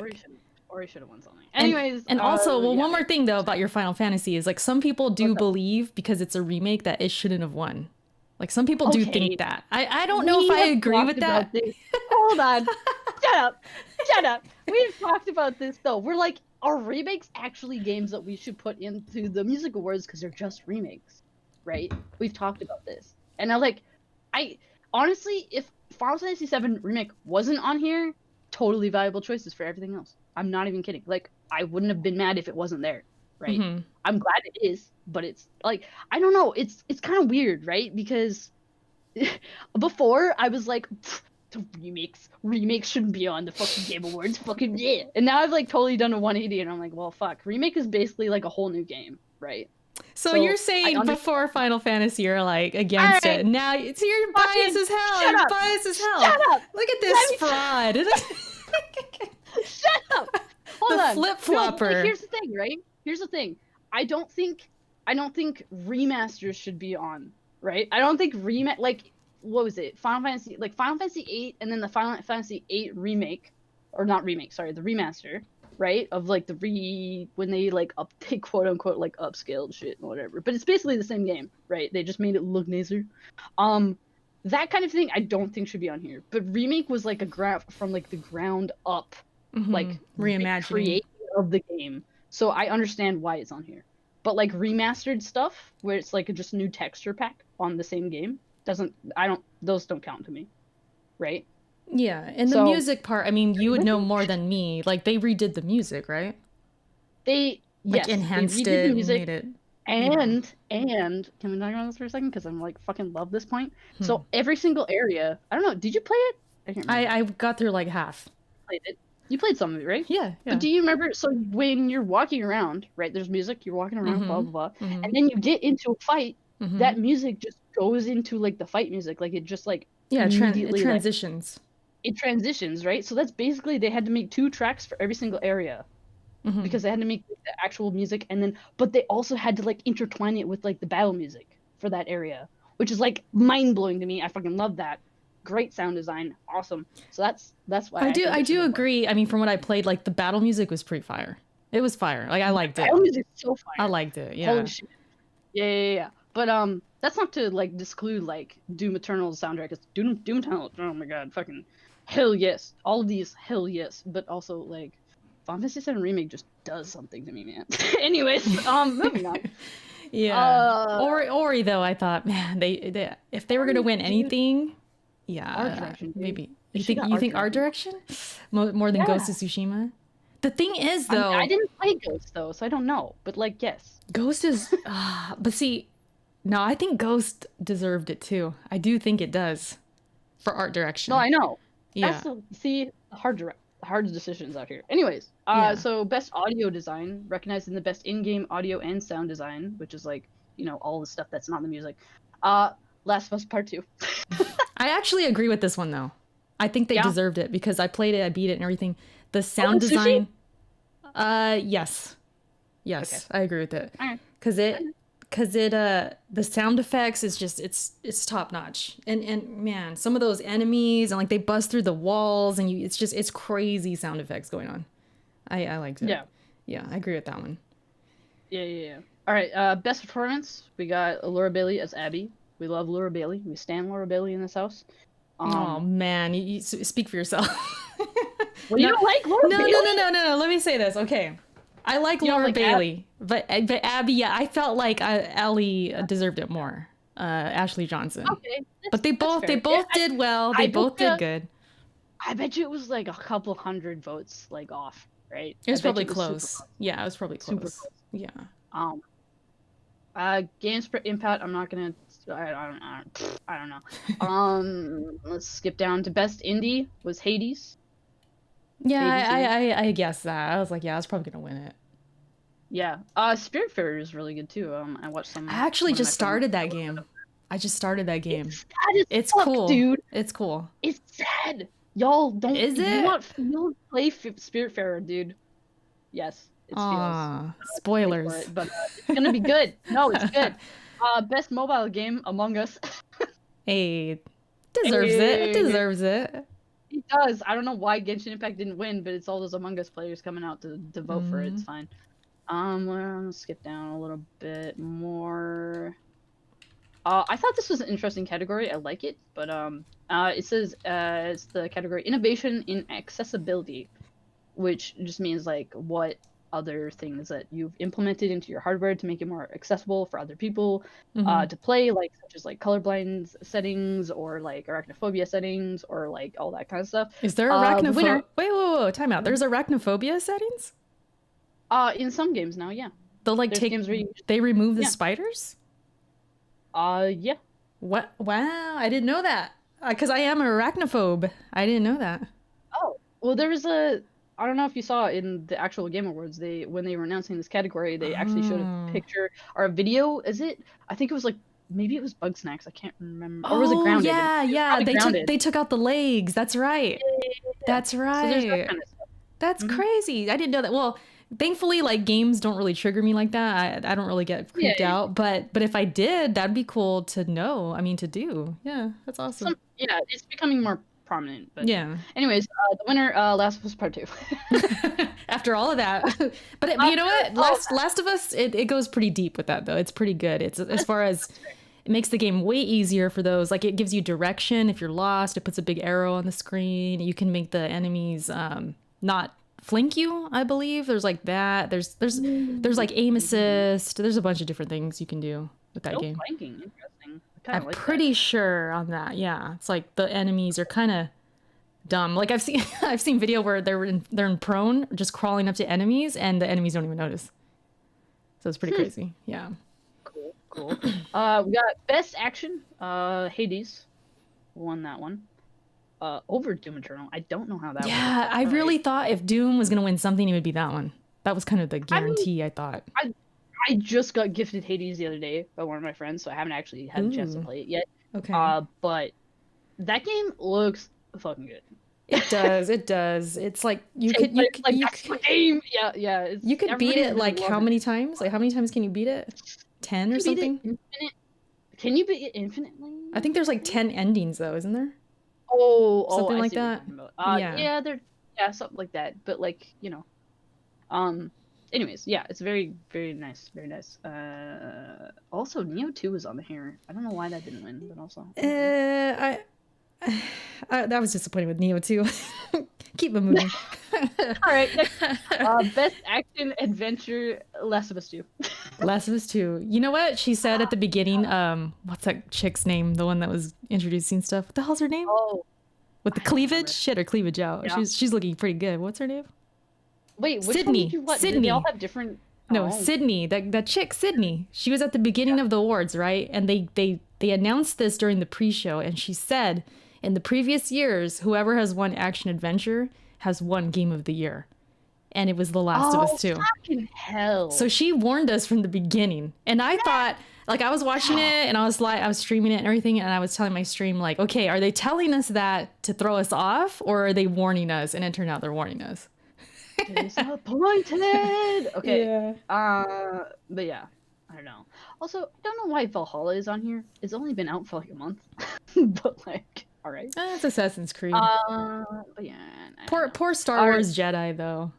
Ori should have won something. Anyways, and also, one more thing though about your Final Fantasy is like some people do believe because it's a remake that it shouldn't have won. Like some people do think that. I don't know if I agree with that. Hold on, shut up. We've talked about this though. We're like, are remakes actually games that we should put into the music awards because they're just remakes, right? We've talked about this, and I honestly, if Final Fantasy VII Remake wasn't on here, totally viable choices for everything else. I'm not even kidding. Like, I wouldn't have been mad if it wasn't there, right? Mm-hmm. I'm glad it is, but it's like, I don't know. It's kind of weird, right? Because before I was like, the remakes shouldn't be on the fucking Game Awards, fucking yeah. And now I've like totally done a 180, and I'm like, well, fuck. Remake is basically like a whole new game, right? So you're saying before Final Fantasy, you're like against it. Now you're biased as hell. You're biased as hell. Shut up. Look at this fraud. Shut up. Hold on. Flip flopper. No, like, here's the thing, right? Here's the thing. I don't think remasters should be on, right? I don't think what was it? Final Fantasy 8 and then the Final Fantasy 8 remake, or not remake, sorry, the remaster, right? Of like when they like they quote unquote like upscaled shit and whatever. But it's basically the same game, right? They just made it look nicer. That kind of thing I don't think should be on here. But remake was like from like the ground up, like reimagining of the game. So I understand why it's on here. But like remastered stuff where it's like just a new texture pack on the same game those don't count to me, right? Yeah, and the music part, I mean, you would know more than me. Like they redid the music, right? Enhanced it, the music, made it. And can we talk about this for a second? Because I'm like fucking love this point. So every single area, I don't know. Did you play it? I got through like half. Played it. You played some of it, right? Yeah. But do you remember? So when you're walking around, right? There's music. You're walking around, blah blah blah, and then you get into a fight. That music just goes into like the fight music, like it just like it transitions. It transitions, right? So that's basically they had to make 2 tracks for every single area. Because they had to make the actual music, and then but they also had to like intertwine it with like the battle music for that area, which is like mind-blowing to me. I fucking love that. Great sound design, awesome. So that's why I do agree. I mean, from what I played, like the battle music was pretty fire. It was fire. Like I liked it. Battle music is so fire. I liked it. Yeah. Holy shit. Yeah. But that's not to like disclude like Doom Eternal's soundtrack. It's Doom Eternal. Oh my god, fucking hell yes. All of these hell yes. But also like Final Fantasy VII Remake just does something to me, man. Anyways, moving on. Yeah. Ori though, I thought, man, they if they were gonna win anything, Art direction, maybe. You think art direction more than Ghost of Tsushima? The thing is though, I didn't play Ghost though, so I don't know. But like, yes, Ghost is. But see, no, I think Ghost deserved it too. I do think it does for art direction. No, I know. Yeah. See, hard decisions out here. Anyways, so best audio design, recognizing the best in-game audio and sound design, which is like, you know, all the stuff that's not the music. Last of Us Part 2. I actually agree with this one though. I think they deserved it because I played it, I beat it and everything. The sound design. Yes. Okay. I agree with it. Cause the sound effects is just it's top notch. And man, some of those enemies and like they bust through the walls and it's crazy sound effects going on. I liked it. Yeah, I agree with that one. Yeah. All right, best performance, we got Laura Bailey as Abby. We love Laura Bailey. We stand Laura Bailey in this house. Oh man, you speak for yourself. Well, you don't like Laura Bailey? No. Let me say this. Okay, I like Laura Bailey, but Abby, yeah, I felt like Ellie deserved it more. Ashley Johnson. Okay, but they both did well. They both did good. I bet you it was like a couple hundred votes like off, right? It was probably close. Yeah, it was probably close. Super close. Yeah. Games per impact. I'm not gonna. I don't know. Let's skip down to best indie was Hades. Yeah, I guessed that. I was like, yeah, I was probably gonna win it. Yeah. Spiritfarer is really good too. I watched some. I actually just started that game. I just started that game. It's cool, dude. It's cool. It's sad. Y'all don't. Is it? You play Spiritfarer, dude. Yes. It's spoilers. It, but it's gonna be good. No, it's good. Best mobile game, Among Us. Hey, deserves it. It deserves it. It does. I don't know why Genshin Impact didn't win, but it's all those Among Us players coming out to vote for it. It's fine. Let's skip down a little bit more. I thought this was an interesting category. I like it, but it says it's the category Innovation in Accessibility, which just means like what other things that you've implemented into your hardware to make it more accessible for other people to play, like such as like colorblind settings or like arachnophobia settings or like all that kind of stuff. Is there arachnophobia? Wait, time out. There's arachnophobia settings? In some games now, yeah. They'll like they remove the spiders? Yeah. What? Wow, I didn't know that. Because I am an arachnophobe. I didn't know that. Oh, well, there was I don't know if you saw in the actual Game Awards, when they were announcing this category, they actually showed a picture or a video. I think it was like, maybe it was Bug Snacks. I can't remember. Or was it Grounded? Yeah. They took out the legs. That's right. Yeah. That's right. So there's that kind of stuff. That's crazy. I didn't know that. Well, thankfully, like games don't really trigger me like that. I don't really get creeped out. But if I did, that'd be cool to know. I mean, to do. Yeah, that's awesome. It's becoming more prominent. But yeah. Anyways, the winner, Last of Us Part 2. After all of that, but you know what? Last of Us, it goes pretty deep with that though. It's pretty good. It's as far as it makes the game way easier for those. Like it gives you direction if you're lost. It puts a big arrow on the screen. You can make the enemies not flank you. I believe there's like that. There's like aim assist. There's a bunch of different things you can do with that game. Flanking, interesting. I'm pretty sure on that. Yeah, it's like the enemies are kind of dumb. Like I've seen video where they're in prone, just crawling up to enemies, and the enemies don't even notice. So it's pretty crazy. Yeah. Cool. We got best action. Hades won that one. Over Doom Eternal. I don't know how that. Yeah, I really thought if Doom was gonna win something, it would be that one. That was kind of the guarantee. I thought. I just got gifted Hades the other day by one of my friends, so I haven't actually had a chance to play it yet. Okay. But that game looks fucking good. It does. It does. It's like you could that's the game. Yeah. You could beat it like how many times? Like how many times can you beat it? 10 or something? Can you beat it infinitely? I think there's like 10 endings though, isn't there? Something like that. Yeah, something like that. But like, anyways, yeah, it's very, very nice, very nice. Also, Neo 2 was on here. I don't know why that didn't win, but also. That was disappointing with Neo 2. Keep it moving. All right, next, best action adventure, Last of Us 2. Last of Us 2. You know what she said at the beginning? What's that chick's name? The one that was introducing stuff. What the hell's her name? Oh, with the cleavage? She had her cleavage out. Yeah. She's looking pretty good. What's her name? Wait, which Sydney. One did you watch? Sydney. Did they all have different. No, Sydney. That chick, Sydney. She was at the beginning of the awards, right? And they announced this during the pre-show, and she said, in the previous years, whoever has won action adventure has won Game of the Year. And it was The Last of Us 2. Fucking hell. So she warned us from the beginning. And I thought, like, I was watching it and I was streaming it and everything. And I was telling my stream, like, okay, are they telling us that to throw us off, or are they warning us? And it turned out they're warning us. Disappointed. Okay. Yeah. But yeah, I don't know. Also, I don't know why Valhalla is on here. It's only been out for like a month. But like, all right. It's Assassin's Creed. But yeah. Poor Star Wars Jedi though.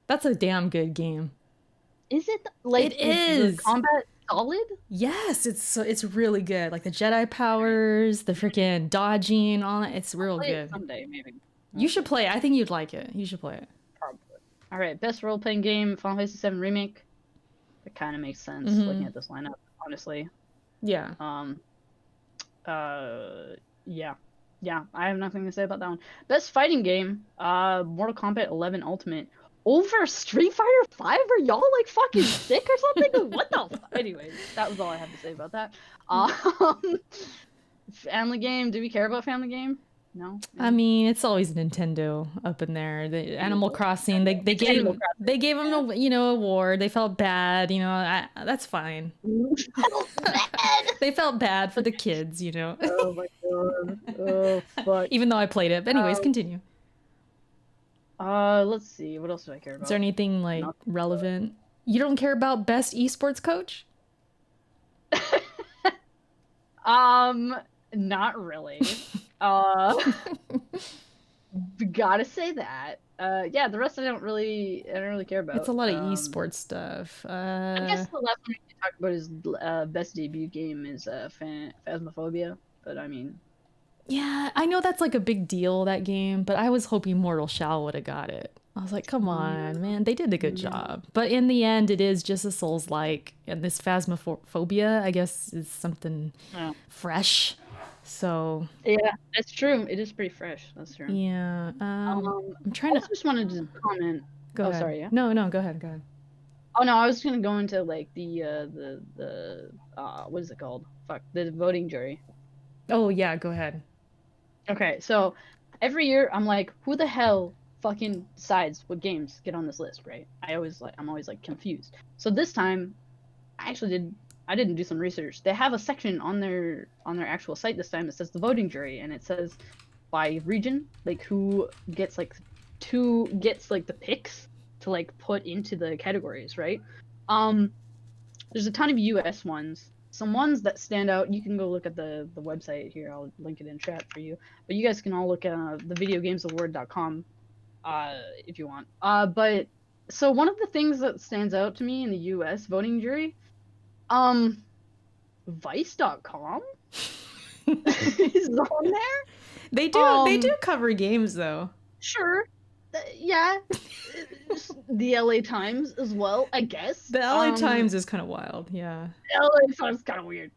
That's a damn good game. Is it like it is the combat solid? Yes, it's really good. Like the Jedi powers, the freaking dodging, all that. It's real good. Someday maybe. You should play it. I think you'd like it. You should play it. Probably. All right, best role-playing game, Final Fantasy VII Remake. It kind of makes sense looking at this lineup, honestly. Yeah. Yeah, I have nothing to say about that one. Best fighting game, Mortal Kombat 11 Ultimate over Street Fighter 5? Are y'all like fucking sick or something? What the Anyways, that was all I have to say about that. Family game, do we care about family game? No. I mean, it's always Nintendo up in there. The Animal Crossing, they gave them a award. They felt bad, that's fine. They felt bad for the kids, Oh my god. Oh fuck. Even though I played it. But anyways, continue. Let's see. What else do I care about? Is there anything like relevant? You don't care about best esports coach? Not really. Gotta say that. Yeah, the rest I don't really care about. It's a lot of esports stuff. I guess the last one we can talk about is best debut game is Phasmophobia, but I mean. Yeah, I know that's like a big deal, that game, but I was hoping Mortal Shell would have got it. I was like, come on, man, they did a good job. But in the end, it is just a Souls-like, and this Phasmophobia, I guess, is something fresh. So yeah, that's true. It is pretty fresh. That's true. Yeah. I'm trying to. I just wanted to comment. Go ahead. Sorry. Yeah. No, go ahead. Oh no, I was gonna go into like the what is it called? Fuck, the voting jury. Oh yeah, go ahead. Okay, so every year I'm like, who the hell fucking decides what games get on this list, right? I'm always like confused. So this time, I didn't do some research. They have a section on their actual site this time that says the voting jury, and it says by region, like who gets like the picks to like put into the categories, right? There's a ton of US ones. Some ones that stand out, you can go look at the website here. I'll link it in chat for you. But you guys can all look at the videogamesaward.com if you want. But so one of the things that stands out to me in the US voting jury, Vice.com is on there. They do cover games though. Sure. Yeah. The LA Times as well, I guess. The LA Times is kind of wild, yeah. LA Times is kind of weird.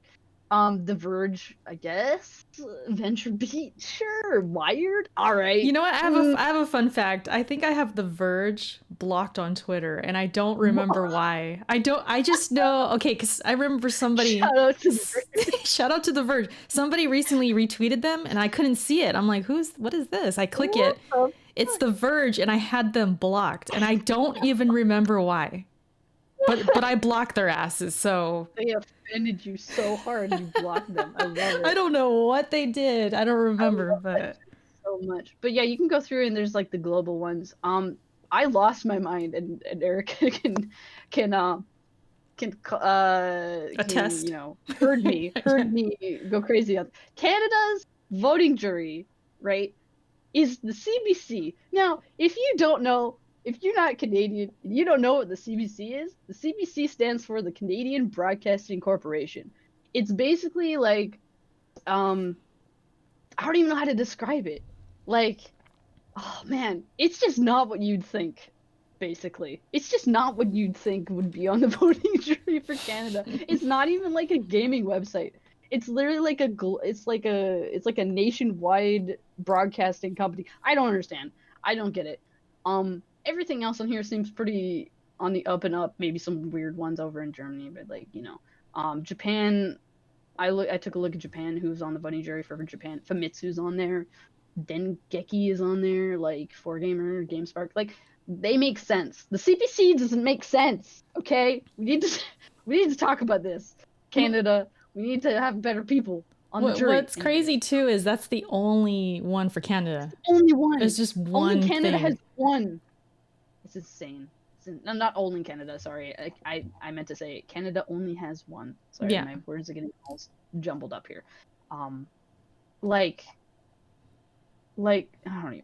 The Verge, I guess. Venture Beat, sure. Wired, all right. You know what? I have a fun fact. I think I have The Verge blocked on Twitter, and I don't remember why. I just know. Okay, because I remember somebody. Shout out to The Verge. Shout out to The Verge. Somebody recently retweeted them, and I couldn't see it. I'm like, what is this? I click it. It's The Verge, and I had them blocked, and I don't even remember why. but I blocked their asses, so they offended you so hard you blocked them. I love it. I don't know what they did. I don't remember, but so much. But yeah, you can go through and there's like the global ones. I lost my mind, and Eric can attest. You know, heard me go crazy. Canada's voting jury, right, is the CBC. Now, if you don't know, if you're not Canadian, you don't know what the CBC is. The CBC stands for the Canadian Broadcasting Corporation. It's basically like, I don't even know how to describe it. Like, oh man, it's just not what you'd think. Basically, it's just not what you'd think would be on the voting jury for Canada. It's not even like a gaming website. It's literally like it's like a nationwide broadcasting company. I don't understand. I don't get it. Everything else on here seems pretty on the up and up. Maybe some weird ones over in Germany, but like, you know, Japan. I took a look at Japan, who's on the voting jury for Japan. Famitsu's on there. Dengeki is on there. Like 4Gamer, GameSpark. Like, they make sense. The CPC doesn't make sense. Okay, we need to talk about this. Canada, we need to have better people on the jury. What's crazy too is that's the only one for Canada. It's the only one. It's just one. Only Canada thing. has one. It's insane. No, not only Canada. Sorry, I meant to say Canada only has one. Sorry, yeah. My words are getting all jumbled up here. Like I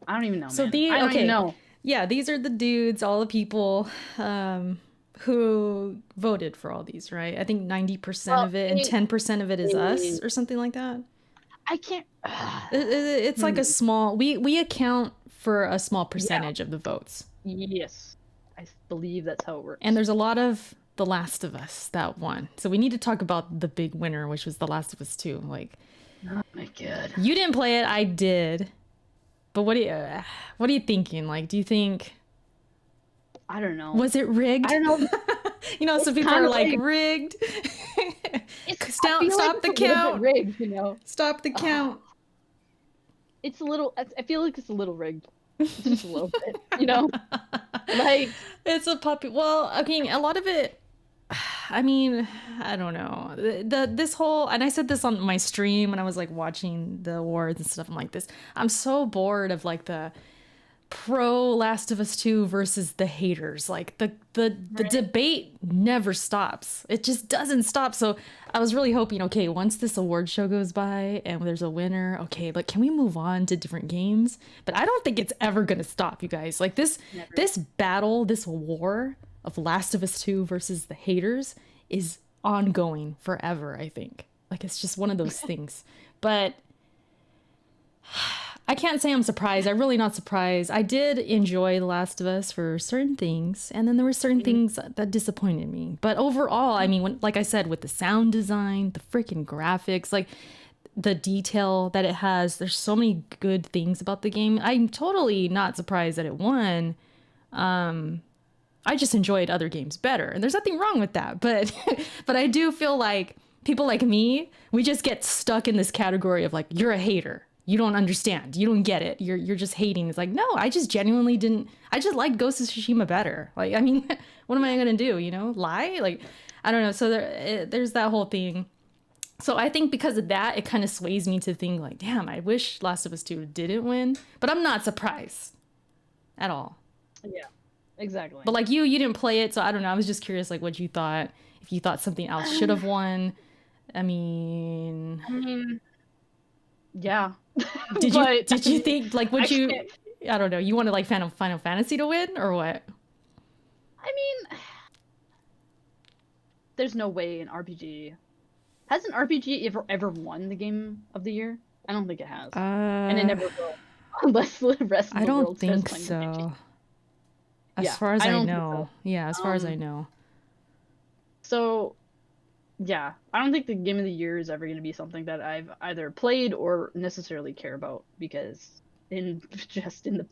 don't even know. So man. I don't even know. Yeah, these are the dudes, all the people who voted for all these, right? I think 90% of it and 10% of it is us or something like that. I can't. It's like a small. We account for a small percentage of the votes. Yes, I believe that's how it works. And there's a lot of The Last of Us that won. So we need to talk about the big winner, which was The Last of Us 2. Like, oh my god, you didn't play it, I did. But what are you thinking? Like, do you think? I don't know. Was it rigged? I don't know. You know, some people are like rigged. Stop the count. Rigged, you know. Stop the count. It's a little. I feel like it's a little rigged. Just a little bit, you know. Like, it's a puppy. Well, I mean, a lot of it. I mean, I don't know. This whole, and I said this on my stream when I was like watching the awards and stuff. I'm like this. I'm so bored of like the pro Last of Us 2 versus the haters. Like the debate never stops. It just doesn't stop. So I was really hoping, okay, once this award show goes by and there's a winner, okay, but can we move on to different games? But I don't think it's ever gonna stop, you guys. Like this battle, this war of Last of Us 2 versus the haters is ongoing forever, I think. Like, it's just one of those things. But I can't say I'm surprised. I'm really not surprised. I did enjoy The Last of Us for certain things, and then there were certain things that disappointed me. But overall, I mean, like I said, with the sound design, the freaking graphics, like the detail that it has, there's so many good things about the game. I'm totally not surprised that it won. I just enjoyed other games better, and there's nothing wrong with that. But I do feel like people like me, we just get stuck in this category of like, you're a hater. You don't understand. You don't get it. You're just hating. It's like, no, I just genuinely didn't. I just liked Ghost of Tsushima better. Like, I mean, what am I gonna do? You know, lie? Like, I don't know. So there's that whole thing. So I think because of that, it kind of sways me to think like, damn, I wish Last of Us 2 didn't win. But I'm not surprised at all. Yeah. Exactly. But like you didn't play it, so I don't know. I was just curious, like, what you thought. If you thought something else should have won. I mean, yeah. Did you think like would you? I don't know. You wanted like Final Fantasy to win or what? I mean, there's no way an RPG has an RPG ever won the game of the year. I don't think it has, and it never will, unless the rest of the world says I don't think so. As far as I know. So. Yeah, as far as I know. So, yeah, I don't think the game of the year is ever going to be something that I've either played or necessarily care about, because in the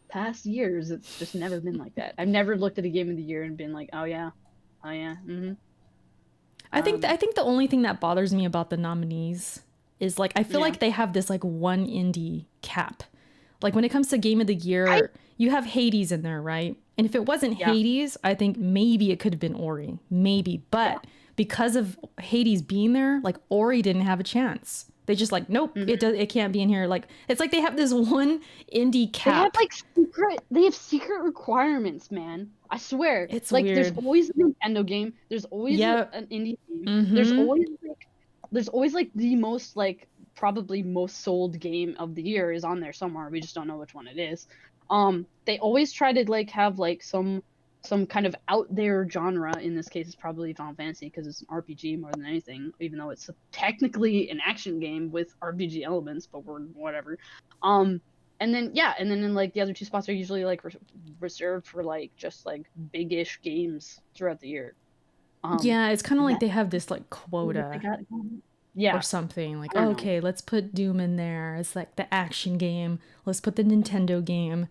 past years, it's just never been like that. I've never looked at a game of the year and been like, oh yeah, mm-hmm. I think the only thing that bothers me about the nominees is like, I feel like they have this like one indie cap. Like when it comes to game of the year, you have Hades in there, right? And if it wasn't Hades, I think maybe it could have been Ori. Maybe. But because of Hades being there, like Ori didn't have a chance. They just like, nope, it can't be in here. Like, it's like they have this one indie cap. They have secret requirements, man. I swear. It's like weird. There's always a Nintendo game. There's always an indie game. There's always like the most like probably most sold game of the year is on there somewhere. We just don't know which one it is. They always try to like have like some kind of out there genre. In this case, it's probably Final Fantasy because it's an RPG more than anything, even though it's technically an action game with RPG elements, but we're whatever. And then in like the other two spots are usually like reserved for like just like big-ish games throughout the year. It's kind of like they have this like quota. Or something like, okay, let's put Doom in there. It's like the action game. Let's put the Nintendo game,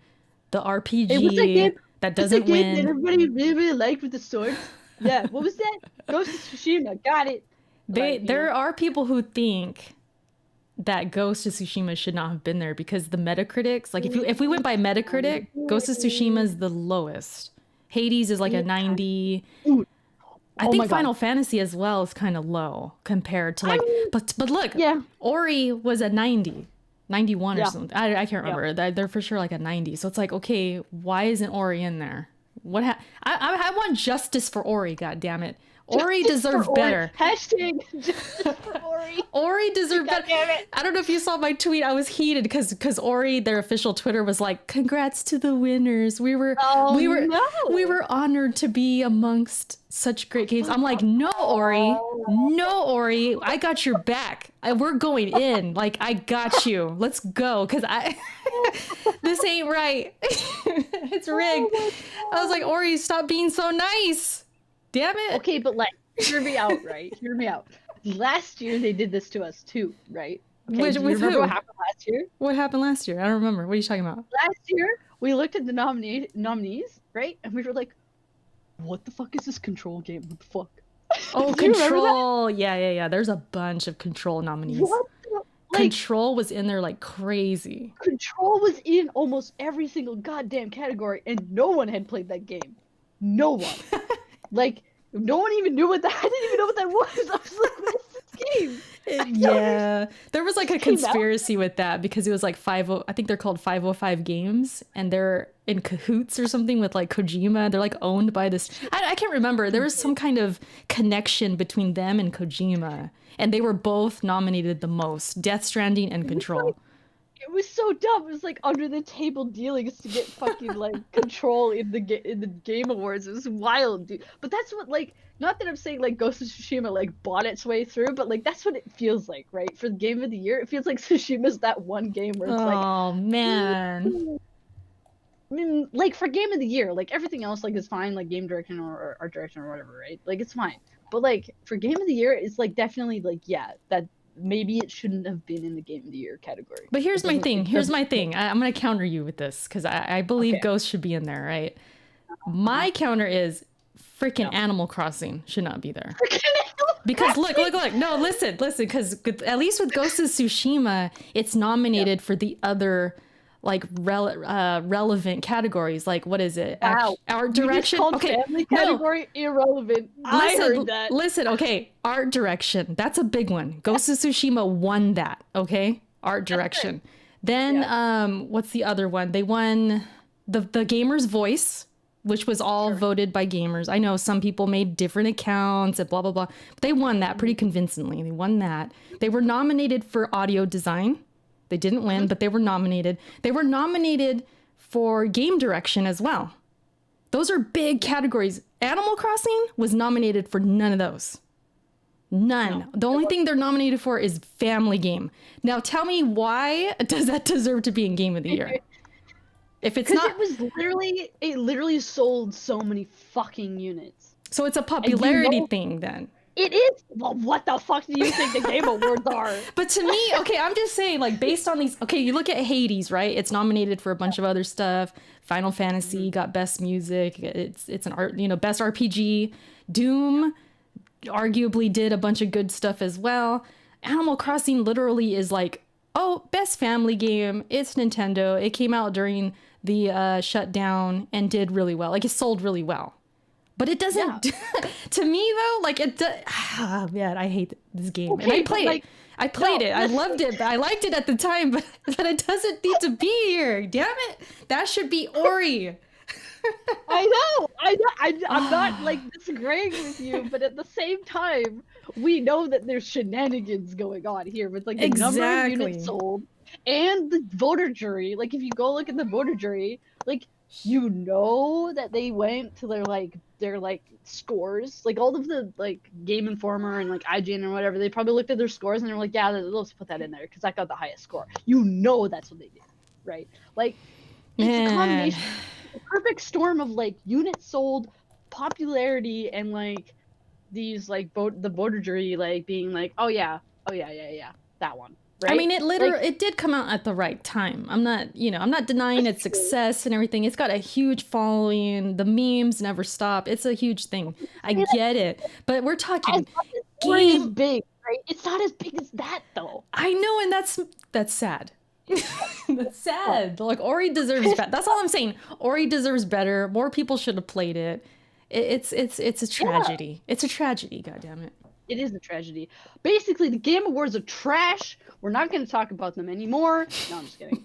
the RPG that doesn't win. That everybody really liked with the swords. Yeah, what was that? Ghost of Tsushima. Got it. There are people who think that Ghost of Tsushima should not have been there because the Metacritics, like if we went by Metacritic, Ghost of Tsushima is the lowest. Hades is like a 90. I think Final Fantasy as well is kind of low compared to like, but look, Ori was a 90, 91 or something. I can't remember. They're for sure like a 90. So it's like, okay, why isn't Ori in there? I want justice for Ori. God damn it. Ori deserved better. Hashtag justice for Ori. Ori deserved better. I don't know if you saw my tweet. I was heated because Ori, their official Twitter was like, "Congrats to the winners. We were honored to be amongst such great games." I'm like, "No, Ori. No, Ori. I got your back. We're going in. Like, I got you. Let's go cuz this ain't right. It's rigged." I was like, "Ori, stop being so nice. Damn it." Okay, but like, hear me out, right? Hear me out. Last year they did this to us too, right? Okay, with who? What happened last year? What happened last year? I don't remember. What are you talking about? Last year, we looked at the nominees, right? And we were like, what the fuck is this Control game? What the fuck? Oh, Control. Yeah. There's a bunch of Control nominees. What the, like, Control was in there like crazy. Control was in almost every single goddamn category, and no one had played that game. No one. Like, no one even knew what that. I didn't even know what that was. I was like, what is this game? Yeah, there was like a conspiracy with that because it was like I think they're called 505 Games, and they're in cahoots or something with like Kojima. They're like owned by this. I can't remember. There was some kind of connection between them and Kojima, and they were both nominated the most: Death Stranding and Control. It was so dumb. It was like under the table dealings to get fucking like Control in the Game Awards. It was wild, dude. But that's what, like, not that I'm saying like Ghost of Tsushima like bought its way through, but like that's what it feels like, right? For the Game of the Year, it feels like Tsushima's that one game where it's like, oh man. I mean, like for Game of the Year, like everything else like is fine, like game direction or art direction or whatever, right? Like it's fine. But like for Game of the Year, it's like definitely like that. Maybe it shouldn't have been in the Game of the Year category. But here's my thing. I'm going to counter you with this because I believe Ghost should be in there, right? My counter is freaking Animal Crossing should not be there. Because look. No, listen. Because at least with Ghost of Tsushima, it's nominated for the other like relevant categories. Like, what is it? Wow. Art direction. Okay. Family category irrelevant. I heard that. Listen. Okay. Art direction. That's a big one. Ghost of Tsushima won that. Okay. Art direction. Then what's the other one? They won the gamer's voice, which was all voted by gamers. I know some people made different accounts and blah blah blah. But they won that pretty convincingly. They won that. They were nominated for audio design. They didn't win, but they were nominated. They were nominated for game direction as well. Those are big categories. Animal Crossing was nominated for none of those. None. No. The only thing they're nominated for is family game. Now tell me, why does that deserve to be in Game of the Year? If it's not, it literally sold so many fucking units. So it's a popularity thing then. It is. Well, what the fuck do you think the Game Awards are? But to me, okay, I'm just saying, like, based on these, okay, you look at Hades, right? It's nominated for a bunch of other stuff. Final Fantasy got best music. It's an art, best RPG. Doom arguably did a bunch of good stuff as well. Animal Crossing literally is like oh, best family game. It's Nintendo. It came out during the shutdown and did really well. Like, it sold really well. But it doesn't, to me though, like oh man, I hate this game. Okay, and I played it. I played it. I loved it. I liked it at the time, but it doesn't need to be here. Damn it. That should be Ori. I know. I'm not like disagreeing with you, but at the same time, we know that there's shenanigans going on here with like the number of units sold and the voter jury. Like if you go look at the voter jury, like you know that they went to their scores, like all of the like Game Informer and like IGN or whatever, they probably looked at their scores and they're like, yeah, let's put that in there because I got the highest score. You know that's what they did, right? Like it's a combination, a perfect storm of like units sold, popularity, and like these like the voter jury like being like, oh yeah, that one. Right? I mean, it did come out at the right time. I'm not denying its success and everything. It's got a huge following. The memes never stop. It's a huge thing. I get it. But we're talking game is big, right? It's not as big as that though. I know, and that's sad. That's sad. Like Ori deserves better. That's all I'm saying. Ori deserves better. More people should have played it. It's a tragedy. Yeah. It's a tragedy, goddammit. It is a tragedy. Basically, the Game Awards are trash. We're not going to talk about them anymore. No, I'm just kidding.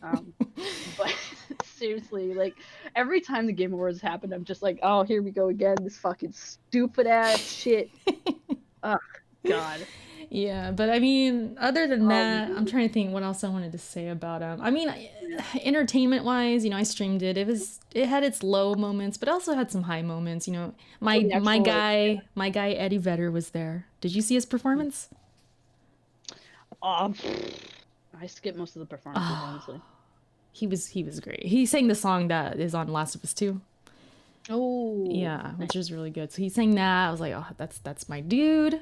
But seriously, like every time the Game Awards happen, I'm just like, oh, here we go again. This fucking stupid ass shit. Oh, God. Yeah, but I mean, other than that, I'm trying to think what else I wanted to say about I mean, entertainment wise, I streamed it. It had its low moments, but also had some high moments. My guy Eddie Vedder was there. Did you see his performance? I skipped most of the performances, honestly. He was great. He sang the song that is on Last of Us 2. Oh, yeah, which is really good. So he sang that. I was like, oh, that's my dude.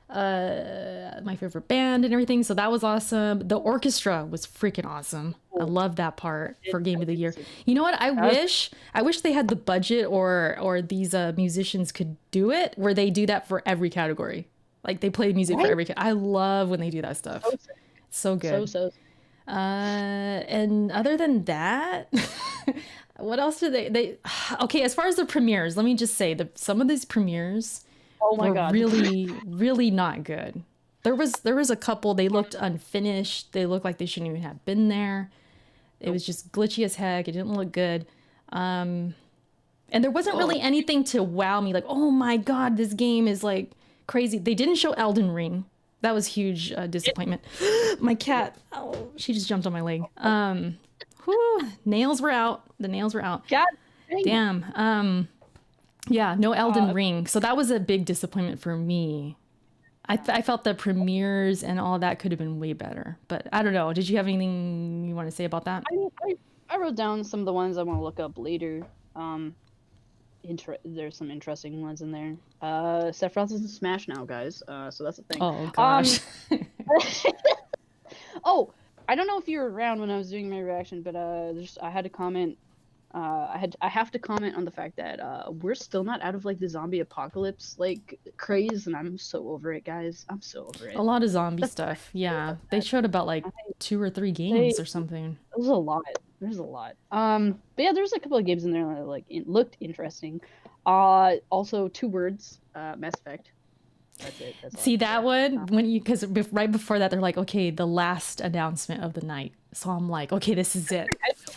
My favorite band and everything, so that was awesome. The orchestra was freaking awesome. I love that part for Game of the Year. You know what, I wish they had the budget or these musicians could do it where they do that for every category, like they play music for every I love when they do that stuff. So good. And other than that, what else do they okay, as far as the premieres, let me just say that some of these premieres were God. really not good. There was a couple, they looked unfinished. They looked like they shouldn't even have been there. It was just glitchy as heck. It didn't look good. And there wasn't really anything to wow me, like, oh my God, this game is like crazy. They didn't show Elden Ring. That was huge disappointment. My cat, she just jumped on my leg. Nails were out. The nails were out. God damn. Yeah, no Elden Ring. So that was a big disappointment for me. I felt the premieres and all that could have been way better. But I don't know. Did you have anything you want to say about that? I wrote down some of the ones I want to look up later. There's some interesting ones in there. Sephiroth is in Smash now, guys. So that's a thing. Oh, gosh. Oh, I don't know if you were around when I was doing my reaction, but I had to comment. I have to comment on the fact that we're still not out of like the zombie apocalypse like craze, and I'm so over it, guys. I'm so over it. A lot of zombie stuff. Yeah, they showed about like 2 or 3 games or something. There's a lot. But yeah, there's a couple of games in there that like looked interesting. Also 2 words, Mass Effect. That's it. See that one because right before that they're like, okay, the last announcement of the night. So I'm like, okay, this is it.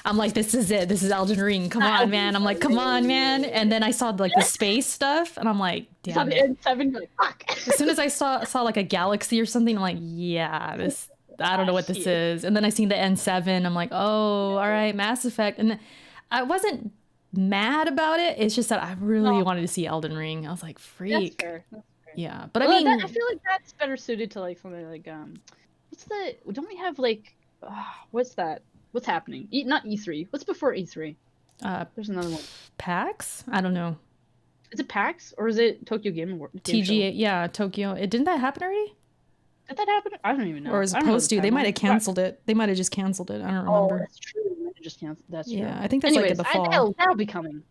I'm like, this is it. This is Elden Ring. Come on, man. I'm like, come on, man. And then I saw like the space stuff, and I'm like, damn it. Like, fuck. As soon as I saw like a galaxy or something, I'm like, yeah, this. I don't know what this is. And then I seen the N7. I'm like, oh, all right, Mass Effect. And I wasn't mad about it. It's just that I really wanted to see Elden Ring. I was like, freak. That's fair. Yeah, but I mean, I feel like that's better suited to like something like don't we have like what's that? What's happening? Not E3. What's before E3? There's another one. PAX? I don't know. Is it PAX or is it Tokyo Game Award? TGA, yeah, Tokyo. Didn't that happen already? Did that happen? I don't even know. Or is it supposed to? They might have canceled it. They might have just canceled it. I don't remember. Oh, that's true. They might have just canceled. That's true. Yeah, I think that's like in the fall. That'll be coming.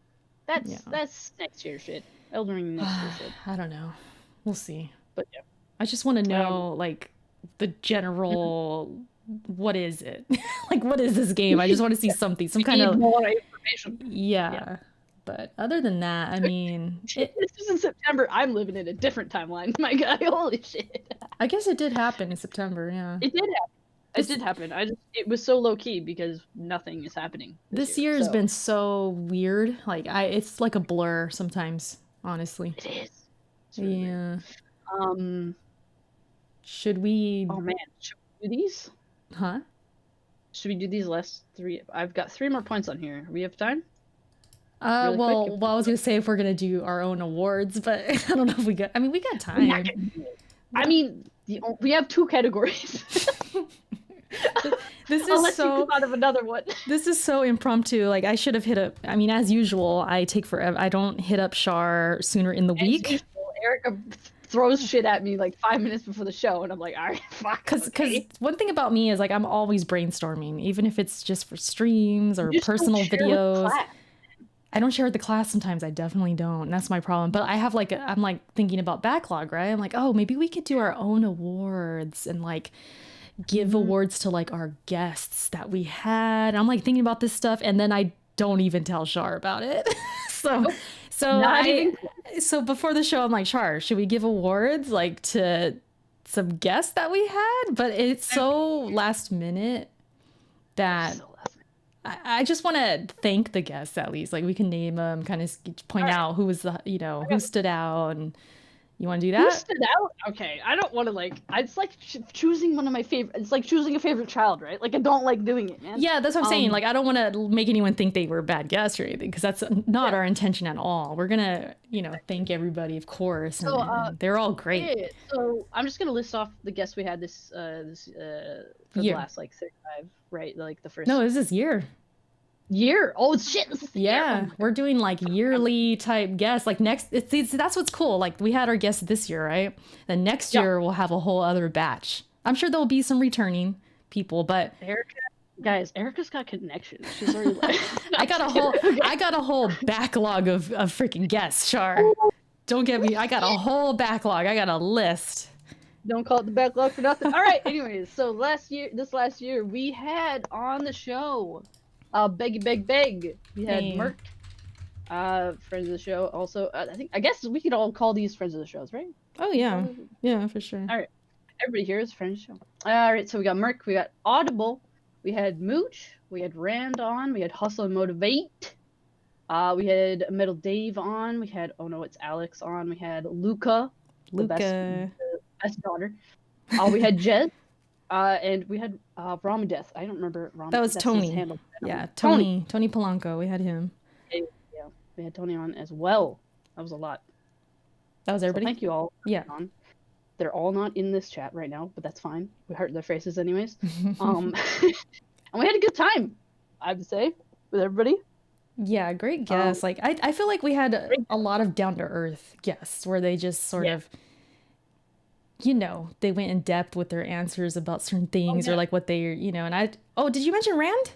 That's next year shit. Elden Ring next year shit. I don't know. We'll see. But yeah. I just want to know like the general what is it? Like, what is this game? I just want to see something, some kind of more information. Yeah. But other than that, I mean, this is in September. I'm living in a different timeline. My God, holy shit. I guess it did happen in September. Yeah. It did happen. It did happen. It was so low key because nothing is happening. This year has been so weird. Like it's like a blur sometimes, honestly. It is. Yeah. Should we? Oh man, should we do these? Huh? Should we do these last 3? I've got 3 more points on here. We have time? Really well, I was gonna say if we're gonna do our own awards, but I don't know if we got. I mean, we got time. I mean, we have 2 categories. This is Unless you come out of another one. This is so impromptu. Like I should have hit up. I mean, as usual, I take forever. I don't hit up Shar sooner in the week. Usual, Erica throws shit at me like 5 minutes before the show, and I'm like, all right, fuck. Because one thing about me is like I'm always brainstorming, even if it's just for streams or personal videos. I don't share with the class sometimes. I definitely don't. And that's my problem. But I have like, I'm like thinking about Backlog, right? I'm like, oh, maybe we could do our own awards and like give awards to like our guests that we had. I'm like thinking about this stuff and then I don't even tell Shar about it. so before the show, I'm like, Shar, should we give awards like to some guests that we had? But it's so last minute that I just want to thank the guests at least. Like we can name them, kind of point out who was the, who stood out. And you want to do that? Who stood out? Okay, I don't want to like. It's like choosing one of my favorite. It's like choosing a favorite child, right? Like I don't like doing it, man. Yeah, that's what I'm saying. Like I don't want to make anyone think they were bad guests or anything, because that's not our intention at all. We're gonna, thank everybody, of course, and they're all great. Yeah, so I'm just gonna list off the guests we had for the last like 35, right? Like the first. No, this is year. Oh shit! Yeah, we're doing like yearly type guests. Like next, that's what's cool. Like we had our guests this year, right? Then next year we'll have a whole other batch. I'm sure there'll be some returning people, but Erica's got connections. She's already like. I got a whole backlog of freaking guests. Shar, don't get me. I got a whole backlog. I got a list. Don't call it the backlog for nothing. All right. Anyways, so this last year we had on the show. Beg. We had Merc, friends of the show. Also, I guess we could all call these friends of the shows, right? Oh yeah, yeah, for sure. All right, everybody here is friends of the show. All right, so we got Merc, we got Audible, we had Mooch, we had Rand on, we had Hustle and Motivate, we had Metal Dave on, we had it's Alex on, we had Luca, the best daughter. We had Jez. And we had Ramen Death. I don't remember Ramen. That was Tony. Yeah, Tony Polanco. We had him. Yeah, we had Tony on as well. That was a lot. That was everybody. So thank you all. Yeah. They're all not in this chat right now, but that's fine. We heard their faces anyways. And we had a good time, I would say, with everybody. Yeah, great guests. Like I feel like we had a lot of down to earth guests where they just sort of. They went in depth with their answers about certain things or like what they, and did you mention Rand?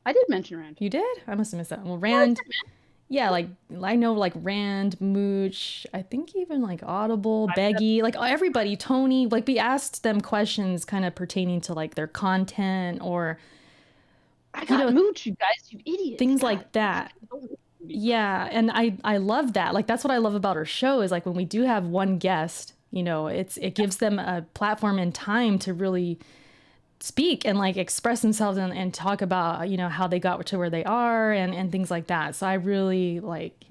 I did mention Rand. You did? I must have missed that. Well, Rand, yeah, like I know like Rand, Mooch, I think even like Audible, Beggy, like everybody, Tony, like we asked them questions kind of pertaining to like their content or. I got Mooch, you guys, you idiots. Things like that. Yeah, and I love that. Like that's what I love about our show is like when we do have one guest, it gives them a platform and time to really speak and like express themselves and talk about, how they got to where they are and things like that. So I really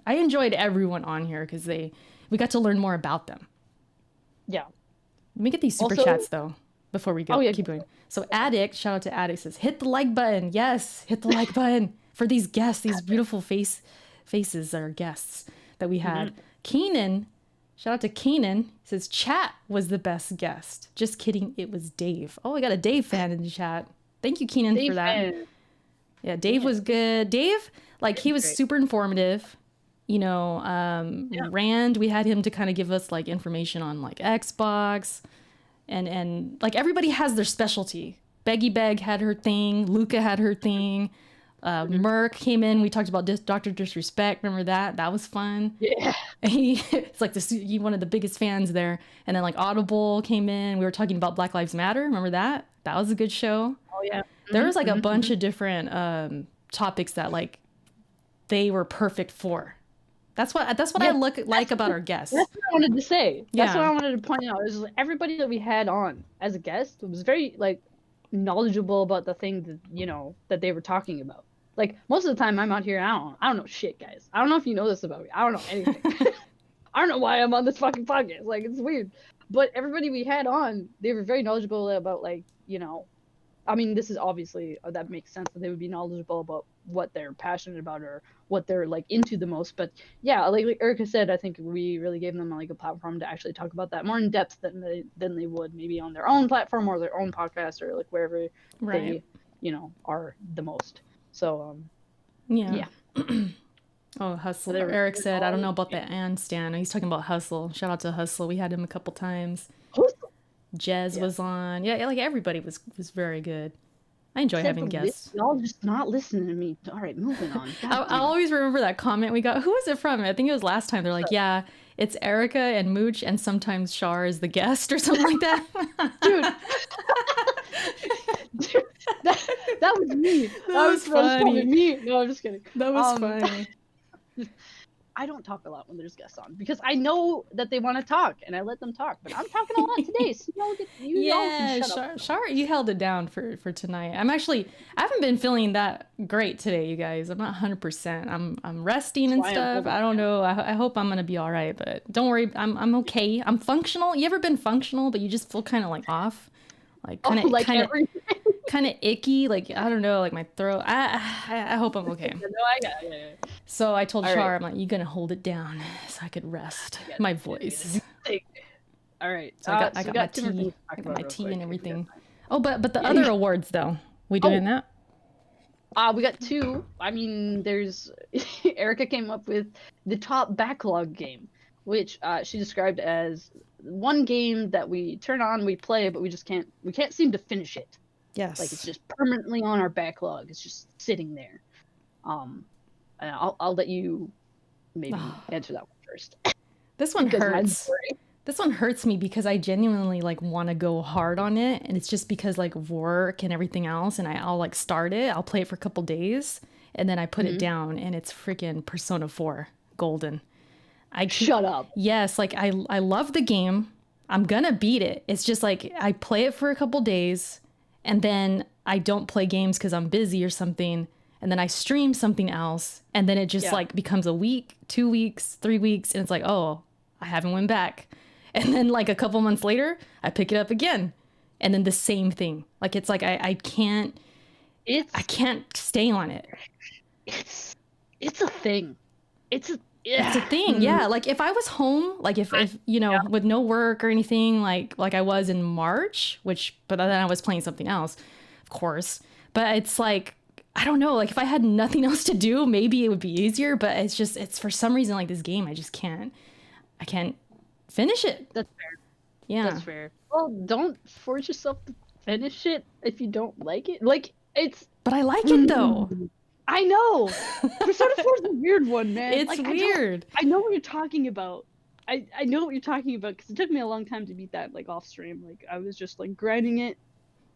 I enjoyed everyone on here because we got to learn more about them. Yeah. Let me get these super chats though, before we go. Keep going. So Addict, shout out to Addict, says, hit the like button. Yes, hit the like button for these guests, these beautiful faces are guests that we had. Keenan, shout out to Keenan, says chat was the best guest. Just kidding, it was Dave. Oh, I got a Dave fan in the chat. Thank you, Keenan, for that. Fan. Yeah, Dave was good. Dave, he was super informative. Rand, we had him to kind of give us like information on like Xbox and like everybody has their specialty. Beggy Beg had her thing. Luca had her thing. Merc came in. We talked about Dr. Disrespect. Remember that? That was fun. Yeah. It's like one of the biggest fans there. And then like Audible came in. We were talking about Black Lives Matter. Remember that? That was a good show. Oh yeah. There was like a bunch of different topics that like they were perfect for. That's what I like about our guests. That's what I wanted to say. That's what I wanted to point out. Is like, everybody that we had on as a guest was very like knowledgeable about the thing that, you know, that they were talking about. Like most of the time I'm out here, I don't know shit, guys. I don't know if you know this about me. I don't know anything. I don't know why I'm on this fucking podcast. Like, it's weird. But everybody we had on, they were very knowledgeable about, like, you know, I mean, this is obviously, that makes sense that they would be knowledgeable about what they're passionate about or what they're, like, into the most. But, yeah, like Erica said, I think we really gave them, like, a platform to actually talk about that more in depth than they would maybe on their own platform or their own podcast or, like, wherever they, you know, are the most. So, yeah. Oh, Hustle. Eric said, I don't know about the and Stan. He's talking about Hustle. Shout out to Hustle. We had him a couple times. Jez was on. Yeah, like everybody was very good. I enjoy having guests. Y'all just not listening to me. All right, moving on. I always remember that comment we got. Who was it from? I think it was last time. They're like, yeah, it's Erica and Mooch and sometimes Shar is the guest or something like that. Dude, that was me. That was funny. Me. No, I'm just kidding. That was funny. I don't talk a lot when there's guests on because I know that they want to talk and I let them talk. But I'm talking a lot today, so Shar, you held it down for tonight. I haven't been feeling that great today, you guys. I'm not 100%. I'm resting and stuff. I don't know. I hope I'm gonna be all right, but don't worry. I'm okay. I'm functional. You ever been functional, but you just feel kind of like off, like kind of icky, like I don't know, like my throat. I hope I'm okay. No, I got it. Yeah. So I told Shar, I'm like, you gonna hold it down so I could rest my voice. All right. So I got my tea. I got my tea and everything. Oh, but the other awards though, we doing that? We got two. I mean, there's Erica came up with the top backlog game, which she described as one game that we turn on, we play, but we can't seem to finish it. Yes. Like it's just permanently on our backlog. It's just sitting there. And I'll let you maybe answer that one first. This one hurts. This one hurts me because I genuinely like want to go hard on it, and it's just because like work and everything else, and I'll like start it, I'll play it for a couple days, and then I put it down, and it's freaking Persona 4 Golden. Shut up. Yes, like I love the game. I'm gonna beat it. It's just like I play it for a couple days, and then I don't play games because I'm busy or something, and then I stream something else, and then it just like becomes a week, 2 weeks, 3 weeks, and it's like, oh, I haven't went back. And then like a couple months later, I pick it up again, and then the same thing. Like it's like I can't stay on it. It's a thing. It's a thing, yeah. Like if I was home, like if you know, with no work or anything, like I was in March, but then I was playing something else, of course. But it's like, I don't know, like if I had nothing else to do, maybe it would be easier. But it's for some reason like this game, I can't finish it. That's fair. Yeah, that's fair. Well, don't force yourself to finish it if you don't like it. Like it's. But I like it though. I know. Persona 4 is a weird one, man. It's like, weird. I know what you're talking about. I know what you're talking about because it took me a long time to beat that like off stream. Like I was just like grinding it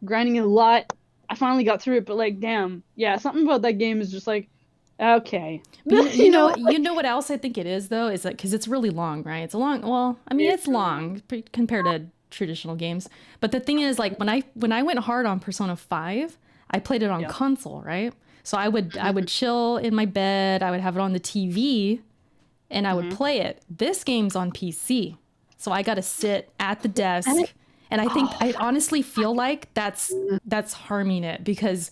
a lot. I finally got through it, but like damn, yeah, something about that game is just like okay. You know what else I think it is though is that because it's really long, right? It's a long. Well, I mean it's long compared to traditional games. But the thing is, like when I went hard on Persona 5, I played it on console, right? So I would chill in my bed, I would have it on the TV, and I would play it. This game's on PC, so I got to sit at the desk, and I think I honestly feel like that's harming it because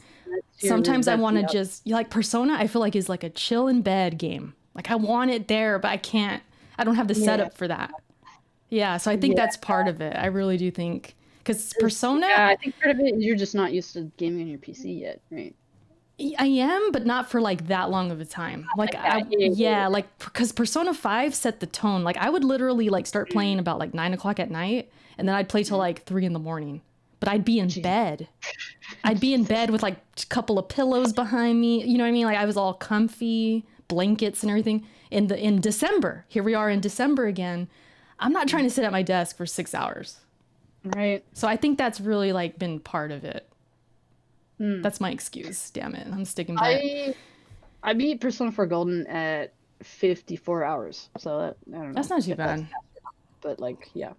sometimes I want to just like Persona. I feel like is like a chill in bed game. Like I want it there, but I can't. I don't have the setup for that. Yeah, so I think that's part of it. I really do think because Persona. Yeah, I think part of it is you're just not used to gaming on your PC yet, right? I am, but not for like that long of a time. Like, like because Persona 5 set the tone. Like I would literally like start playing about like 9 o'clock at night, and then I'd play till like 3 a.m. But I'd be in bed. I'd be in bed with like a couple of pillows behind me. You know what I mean? Like I was all comfy, blankets and everything. In December, here we are in December again. I'm not trying to sit at my desk for 6 hours. Right. So I think that's really like been part of it. That's my excuse. Damn it, I'm sticking by it. I beat Persona 4 Golden at 54 hours, so that, I don't know. That's not too bad. But like, yeah,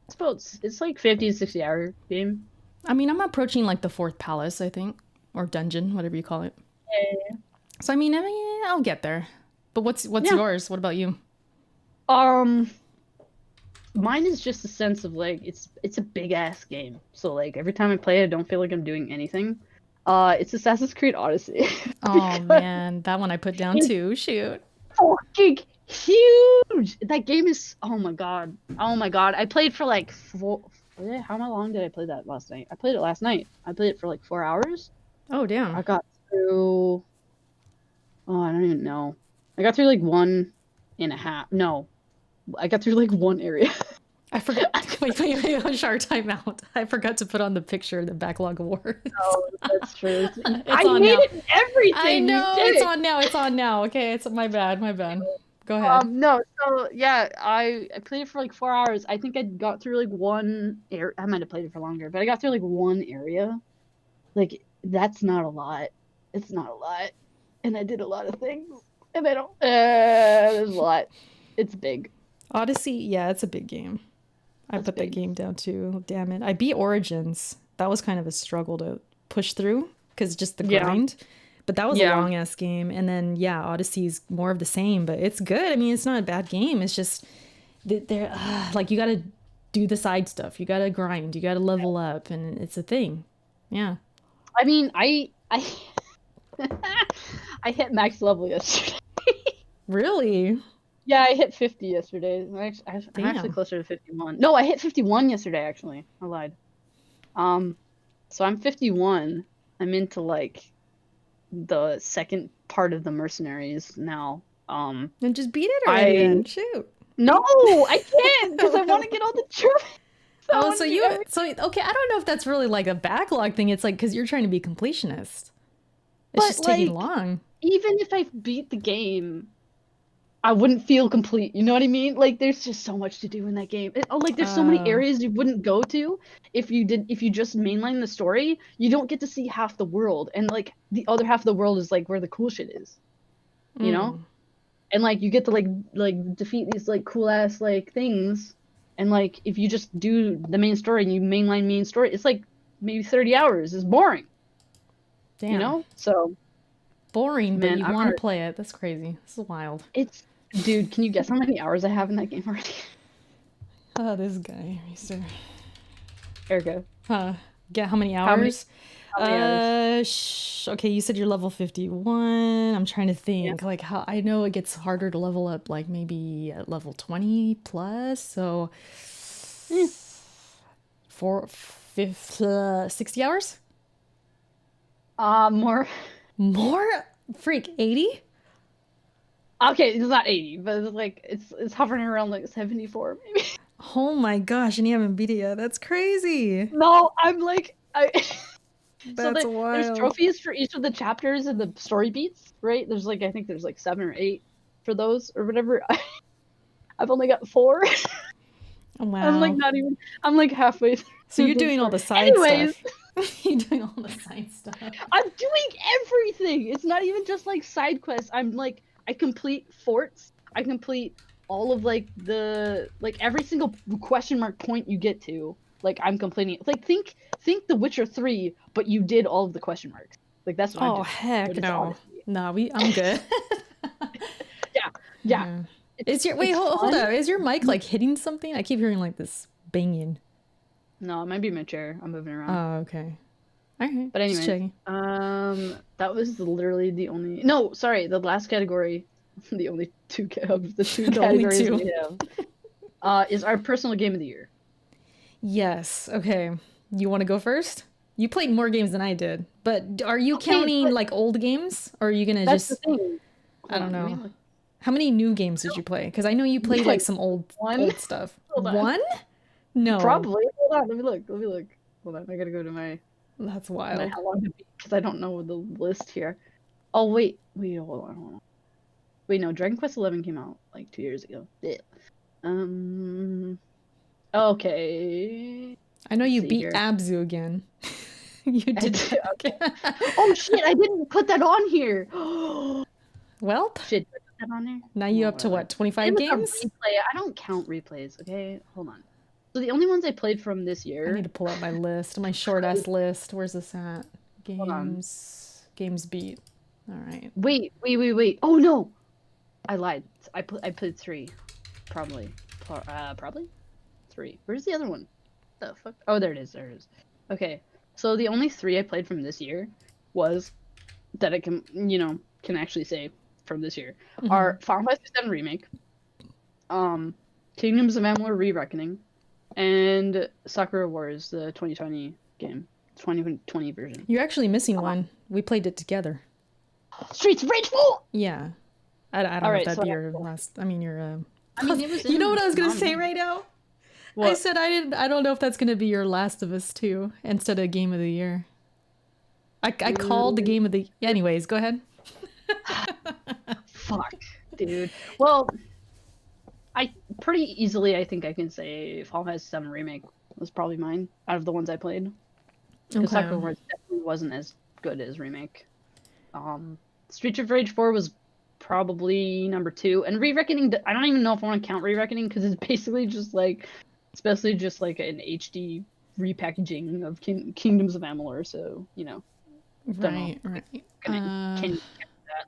it's like 50 to 60 hour game. I mean, I'm approaching like the 4th palace, I think, or dungeon, whatever you call it. Yeah. So I mean, I'll get there. But what's yours? What about you? Mine is just a sense of like it's a big ass game. So like every time I play it, I don't feel like I'm doing anything. It's Assassin's Creed Odyssey. Oh man, that one I put down too. Shoot. Fucking huge. That game is, oh my god. Oh my god. I played for like how long did I play that last night? I played it last night. I played it for like 4 hours. Oh damn. I got through, oh, I don't even know. I got through like 1.5. No. I got through like one area. I forgot. Wait, sharp time out. I forgot to put on the picture of the Backlog Awards. Oh, that's true. I made now. It everything. I know, it's on now. It's on now. Okay, it's my bad. Go ahead. No, so yeah, I played it for like 4 hours. I think I got through like one area. I might have played it for longer, but I got through like one area. Like, that's not a lot. It's not a lot. And I did a lot of things. And I don't, there's a lot. It's big. Odyssey, yeah, it's a big game. I put that game down too. Damn it. I beat Origins. That was kind of a struggle to push through because just the grind. But that was a long ass game. And then, yeah, Odyssey's more of the same, but it's good. I mean, it's not a bad game. It's just, they're like, you got to do the side stuff. You got to grind. You got to level up. And it's a thing. Yeah. I mean, I I hit max level yesterday. Really? Yeah, I hit 50 yesterday. I'm actually closer to 51. No, I hit 51 yesterday, actually. I lied. So I'm 51. I'm into, like, the second part of the Mercenaries now. Then just beat it already then. Shoot. No, I can't, because I want to get all the trophies. Okay, I don't know if that's really, like, a backlog thing. It's, like, because you're trying to be completionist. It's just taking long. Even if I beat the game, I wouldn't feel complete. You know what I mean? Like, there's just so much to do in that game. There's so many areas you wouldn't go to if you just mainline the story. You don't get to see half the world, and like the other half of the world is like where the cool shit is. You know? And like you get to like defeat these like cool ass like things, and like if you just do the main story and you mainline main story, it's like maybe 30 hours. It's boring. Damn. You know? So boring, but you want to play it. That's crazy. This is wild. Dude, can you guess how many hours I have in that game already? Oh, this guy, Mr. Erica. Get how many hours? Okay, you said you're level 51. I'm trying to think. Like, how I know it gets harder to level up, like maybe at level 20 plus. So 60 hours? More. Freak, 80? Okay, it's not 80, but it's like it's hovering around like 74 maybe. Oh my gosh, and you haven't beat it yet. That's crazy. No, I'm like That's wild. There's trophies for each of the chapters and the story beats, right? There's like I think there's like 7 or 8 for those or whatever. I've only got 4. Oh, wow. I'm like halfway through. So you're doing all the side stuff. You're doing all the side stuff. I'm doing everything. It's not even just like side quests. I complete forts. I complete all of like every single question mark point you get to. Like I'm completing it. Like think The Witcher 3, but you did all of the question marks. Like that's what I'm doing. Oh heck no. No, I'm good. Yeah. Hold up. Is your mic like hitting something? I keep hearing like this banging. No, it might be my chair. I'm moving around. Oh, okay. All right. But anyway, that was literally the only. No, sorry, the last category, the only two of the two categories we have, is our personal game of the year. Yes. Okay. You want to go first? You played more games than I did, but are you counting like old games, or are you gonna that's just? The thing. I don't know. How many new games did you play? Because I know you played like some old stuff. One? No. Probably. Hold on. Let me look. Hold on. I gotta go to my. That's wild. How long to beat? Because I don't know the list here. Oh wait. Hold on. Wait, no. Dragon Quest XI came out like 2 years ago. Yeah. Okay. I know you see beat here. Abzu again. You did that again. Oh shit! I didn't put that on here. Welp. Shit, did I put that on there? Now you up to what? 25 games? Replay. I don't count replays. Okay, hold on. So the only ones I played from this year. I need to pull up my list, my short ass list. Where's this at? Games beat. All right. Wait. Oh no, I lied. I put 3, probably 3. Where's the other one? The fuck? Oh, there it is. Okay, so the only 3 I played from this year was that I can actually say from this year are Final Fantasy VII Remake, Kingdoms of Amalur: Re-Reckoning, and Sakura Wars, the 2020 game, 2020 version. You're actually missing one. We played it together. Streets of Rage 4. Yeah, I don't know if that'd be your last. I mean, your. I mean, it was. You know what I was gonna say right now? What? I said I don't know if that's gonna be your Last of Us 2 instead of Game of the Year. I called the Game of the. Anyways, go ahead. Fuck, dude. Well, I pretty easily I think I can say Final Fantasy VII Remake was probably mine out of the ones I played. Because Sakura Wars definitely wasn't as good as Remake. Streets of Rage 4 was probably number 2, and Re-Reckoning. I don't even know if I want to count Re-Reckoning because it's basically just like, especially just like an HD repackaging of Kingdoms of Amalur. So Right. Can you that?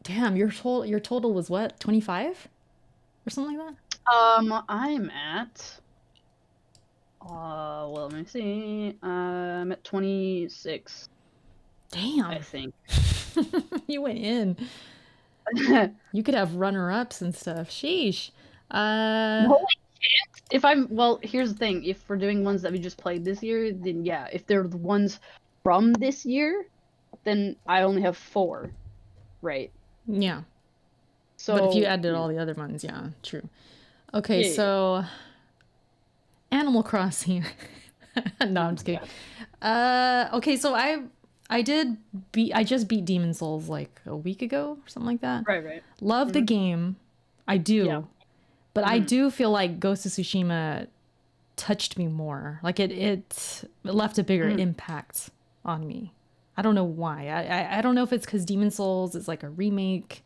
Damn, your total was what? 25 or something like that? I'm at. Well, let me see. I'm at 26. Damn. I think. You went in. You could have runner-ups and stuff. Sheesh. No, I can't. Here's the thing. If we're doing ones that we just played this year, then yeah. If they're the ones from this year, then I only have 4. Right. Yeah. So, but if you added all the other ones, yeah, true. Okay, so Animal Crossing. No, I'm just kidding. Okay, so I just beat Demon Souls like a week ago or something like that. Right. Love the game. I do. Yeah. But I do feel like Ghost of Tsushima touched me more. Like it left a bigger impact on me. I don't know why. I don't know if it's because Demon Souls is like a remake.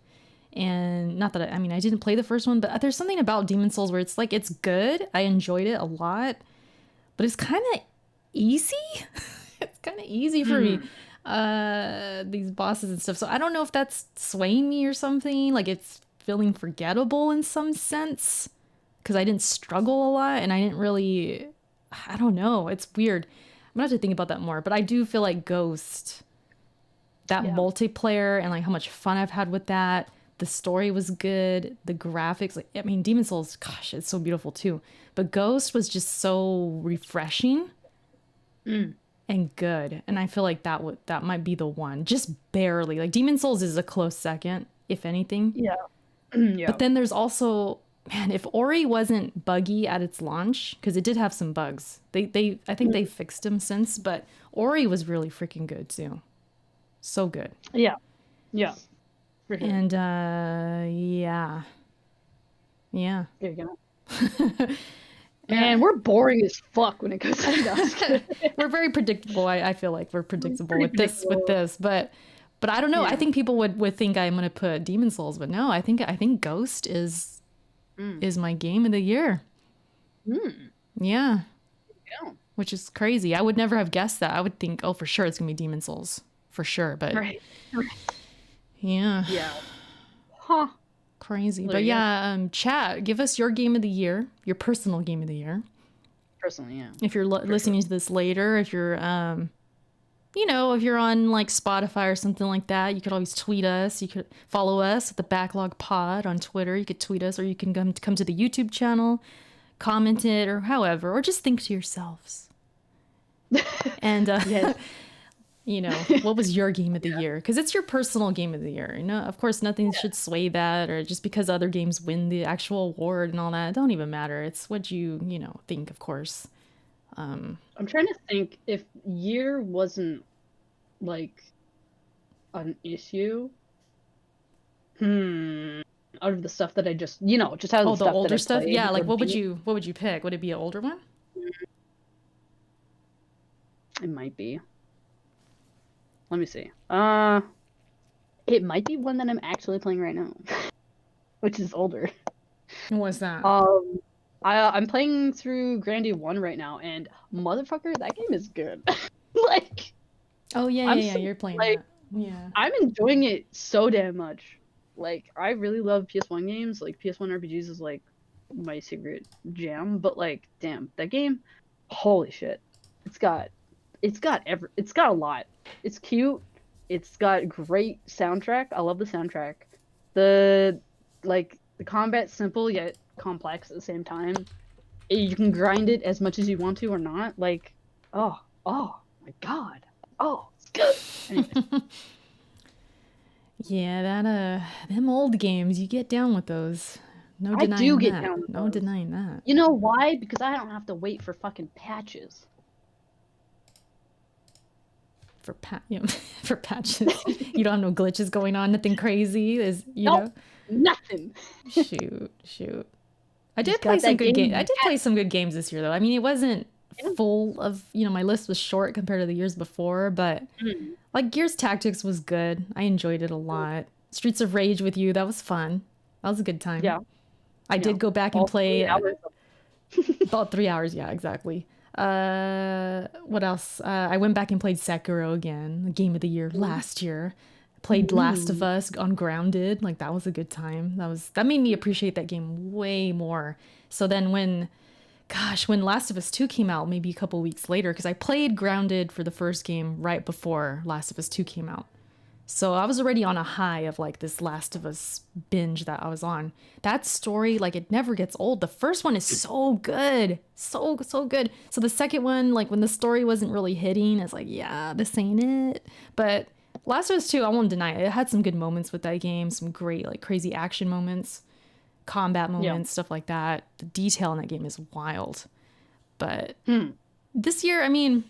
And not that I mean, I didn't play the first one, but there's something about Demon Souls where it's like, it's good. I enjoyed it a lot, but it's kind of easy. It's kind of easy for me. These bosses and stuff. So I don't know if that's swaying me or something. Like it's feeling forgettable in some sense because I didn't struggle a lot and I didn't really, I don't know. It's weird. I'm gonna have to think about that more, but I do feel like Ghost, that multiplayer and like how much fun I've had with that. The story was good. The graphics, like, I mean, Demon Souls, gosh, it's so beautiful too. But Ghost was just so refreshing and good. And I feel like that might be the one, just barely. Like Demon Souls is a close second, if anything. Yeah. But then there's also, man, if Ori wasn't buggy at its launch, because it did have some bugs. I think they fixed them since, but Ori was really freaking good too. So good. Yeah. And yeah. There you go. And we're boring as fuck when it comes to that. We're very predictable. I feel like we're predictable with this, but I don't know. I think people would think I'm gonna put Demon Souls, but no, I think Ghost is my game of the year. Yeah. Which is crazy. I would never have guessed that. I would think, oh, for sure it's gonna be Demon Souls. For sure, but yeah. Huh. Crazy. But yeah, chat, give us your game of the year, your personal game of the year. Personally, yeah. If you're listening to this later, if you're if you're on like Spotify or something like that, you could always tweet us. You could follow us at the Backlog Pod on Twitter. You could tweet us, or you can come to the YouTube channel, comment it, or however, or just think to yourselves. And what was your game of the year? Because it's your personal game of the year. Of course, nothing should sway that, or just because other games win the actual award and all that. It don't even matter. It's what you think, of course. I'm trying to think if year wasn't like an issue. Out of the stuff that I just out of the older stuff. Yeah, like what would you pick? Would it be an older one? It might be. Let me see. It might be one that I'm actually playing right now, which is older. What's that? I'm playing through Grandy 1 right now, and motherfucker, that game is good. Like, oh yeah, you're playing like, that. Yeah. I'm enjoying it so damn much. Like, I really love PS1 games. Like, PS1 RPGs is like my secret jam. But like, damn, that game, holy shit, it's got a lot. It's cute. It's got great soundtrack. I love the soundtrack. The the combat's simple yet complex at the same time. You can grind it as much as you want to or not. Like, oh my god. Oh, it's good. Anyway. Yeah, them old games, you get down with those. No I denying do get that. down with No those. denying that. You know why? Because I don't have to wait for fucking patches. For for patches, you don't have no glitches going on, nothing crazy. Is know? Nothing. Shoot. I did play some good games. I did play some good games this year, though. I mean, it wasn't full of, my list was short compared to the years before, but like Gears Tactics was good. I enjoyed it a lot. Streets of Rage with you, that was fun. That was a good time. Yeah. I did go back and play about 3 hours. Yeah, exactly. What else? I went back and played Sekiro again, Game of the Year last year. Played Last of Us on Grounded. Like, that was a good time. That made me appreciate that game way more. So then when Last of Us 2 came out, maybe a couple weeks later, because I played Grounded for the first game right before Last of Us 2 came out. So I was already on a high of like this Last of Us binge that I was on. That story, like, it never gets old. The first one is so good. So good. So the second one, like, when the story wasn't really hitting, it's like, yeah, this ain't it. But Last of Us 2, I won't deny it. It had some good moments with that game, some great, like, crazy action moments, combat moments, stuff like that. The detail in that game is wild. But this year, I mean,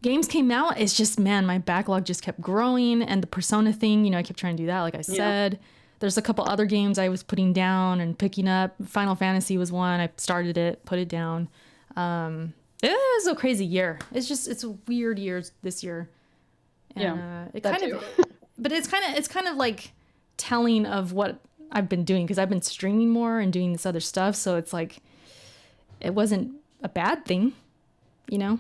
games came out, it's just, man, my backlog just kept growing, and the Persona thing, I kept trying to do that, like I said. There's a couple other games I was putting down and picking up. Final Fantasy was one. I started it, put it down. It was a crazy year. It's a weird year this year. And, but it's kind of like telling of what I've been doing, because I've been streaming more and doing this other stuff. So it's like, it wasn't a bad thing, Yeah.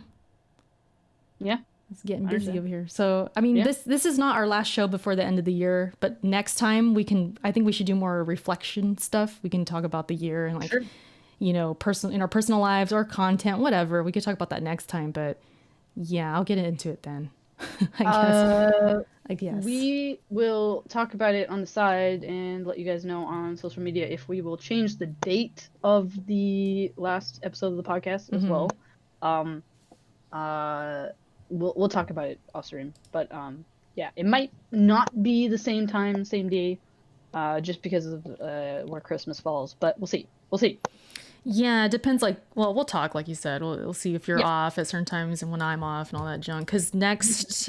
It's getting busy over here. So, I mean, this is not our last show before the end of the year, but next time I think we should do more reflection stuff. We can talk about the year and like, in our personal lives or content, whatever. We could talk about that next time, but yeah, I'll get into it then. I guess. We will talk about it on the side and let you guys know on social media if we will change the date of the last episode of the podcast as well. We'll talk about it off stream, but yeah, it might not be the same time, same day, just because of where Christmas falls. But we'll see. Yeah, it depends. Like, well, we'll talk, like you said. We'll see if you're off at certain times and when I'm off and all that junk. Because the next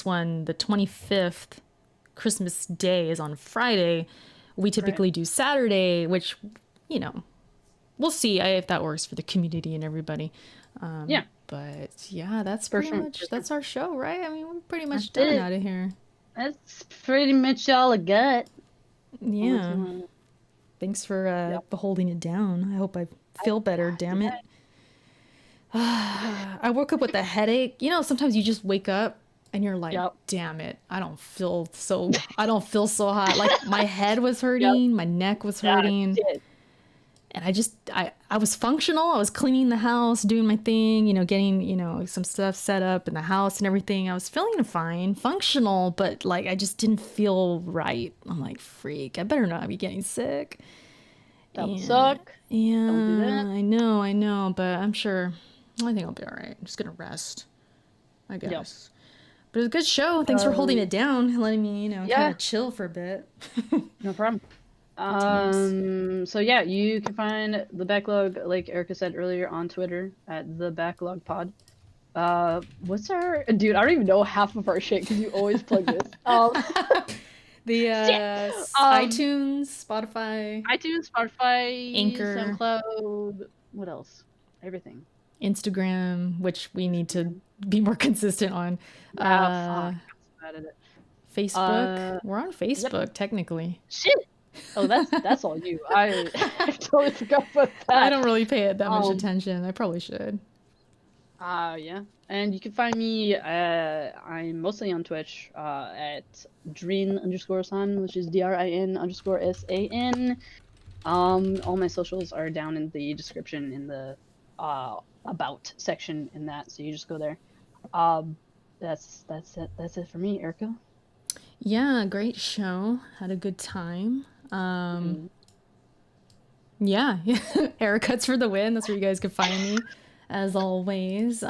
one, the 25th, Christmas Day, is on Friday. We typically do Saturday, which, we'll see if that works for the community and everybody. But yeah, that's that's our show, right? I mean, we're pretty much done out of here. That's pretty much all I got. Yeah. Thanks for holding it down. I hope I feel better, damn it. I woke up with a headache. Sometimes you just wake up and you're like, damn it, I don't feel so hot. Like, my head was hurting, my neck was hurting. And I was functional. I was cleaning the house, doing my thing, getting, some stuff set up in the house and everything. I was feeling fine, functional, but like, I just didn't feel right. I'm like, freak, I better not be getting sick. That would suck. Yeah, don't do that. I know, but I think I'll be all right. I'm just going to rest, I guess. Yep. But it was a good show. Thanks for holding it down and letting me, kind of chill for a bit. No problem. So yeah, you can find the Backlog, like Erica said earlier, on Twitter at the Backlog Pod. What's our dude? I don't even know half of our shit because you always plug this. iTunes, Spotify, Anchor, SoundCloud. what else? Everything. Instagram, which we need to be more consistent on. Facebook. We're on Facebook, technically. Shit. Oh, that's all you. I totally forgot about that. I don't really pay it that much attention. I probably should. Yeah. And you can find me, I'm mostly on Twitch, at Drin_San, which is DRIN_SAN. All my socials are down in the description in the about section in that, so you just go there. That's it for me, Erica. Yeah, great show. Had a good time. Yeah, Erica's for the win. That's where you guys can find me, as always.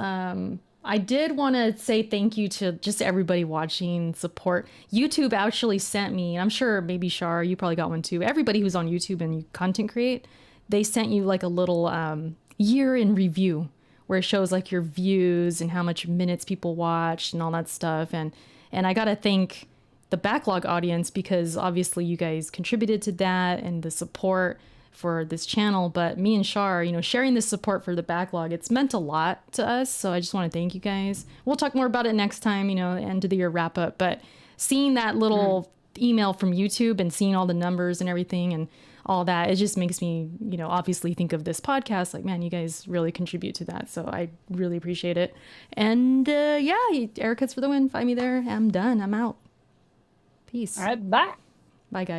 I did want to say thank you to just everybody watching, support. YouTube actually sent me, and I'm sure maybe Shar, you probably got one too. Everybody who's on YouTube and you content create, they sent you like a little year in review where it shows like your views and how much minutes people watched and all that stuff. And I got to thank the Backlog audience, because obviously you guys contributed to that and the support for this channel. But me and Shar, sharing this support for the Backlog, it's meant a lot to us. So I just want to thank you guys. We'll talk more about it next time, end of the year wrap up. But seeing that little email from YouTube and seeing all the numbers and everything and all that, it just makes me, obviously think of this podcast like, man, you guys really contribute to that. So I really appreciate it. And yeah, Erica's for the win. Find me there. I'm done. I'm out. Peace. All right. Bye. Bye, guys.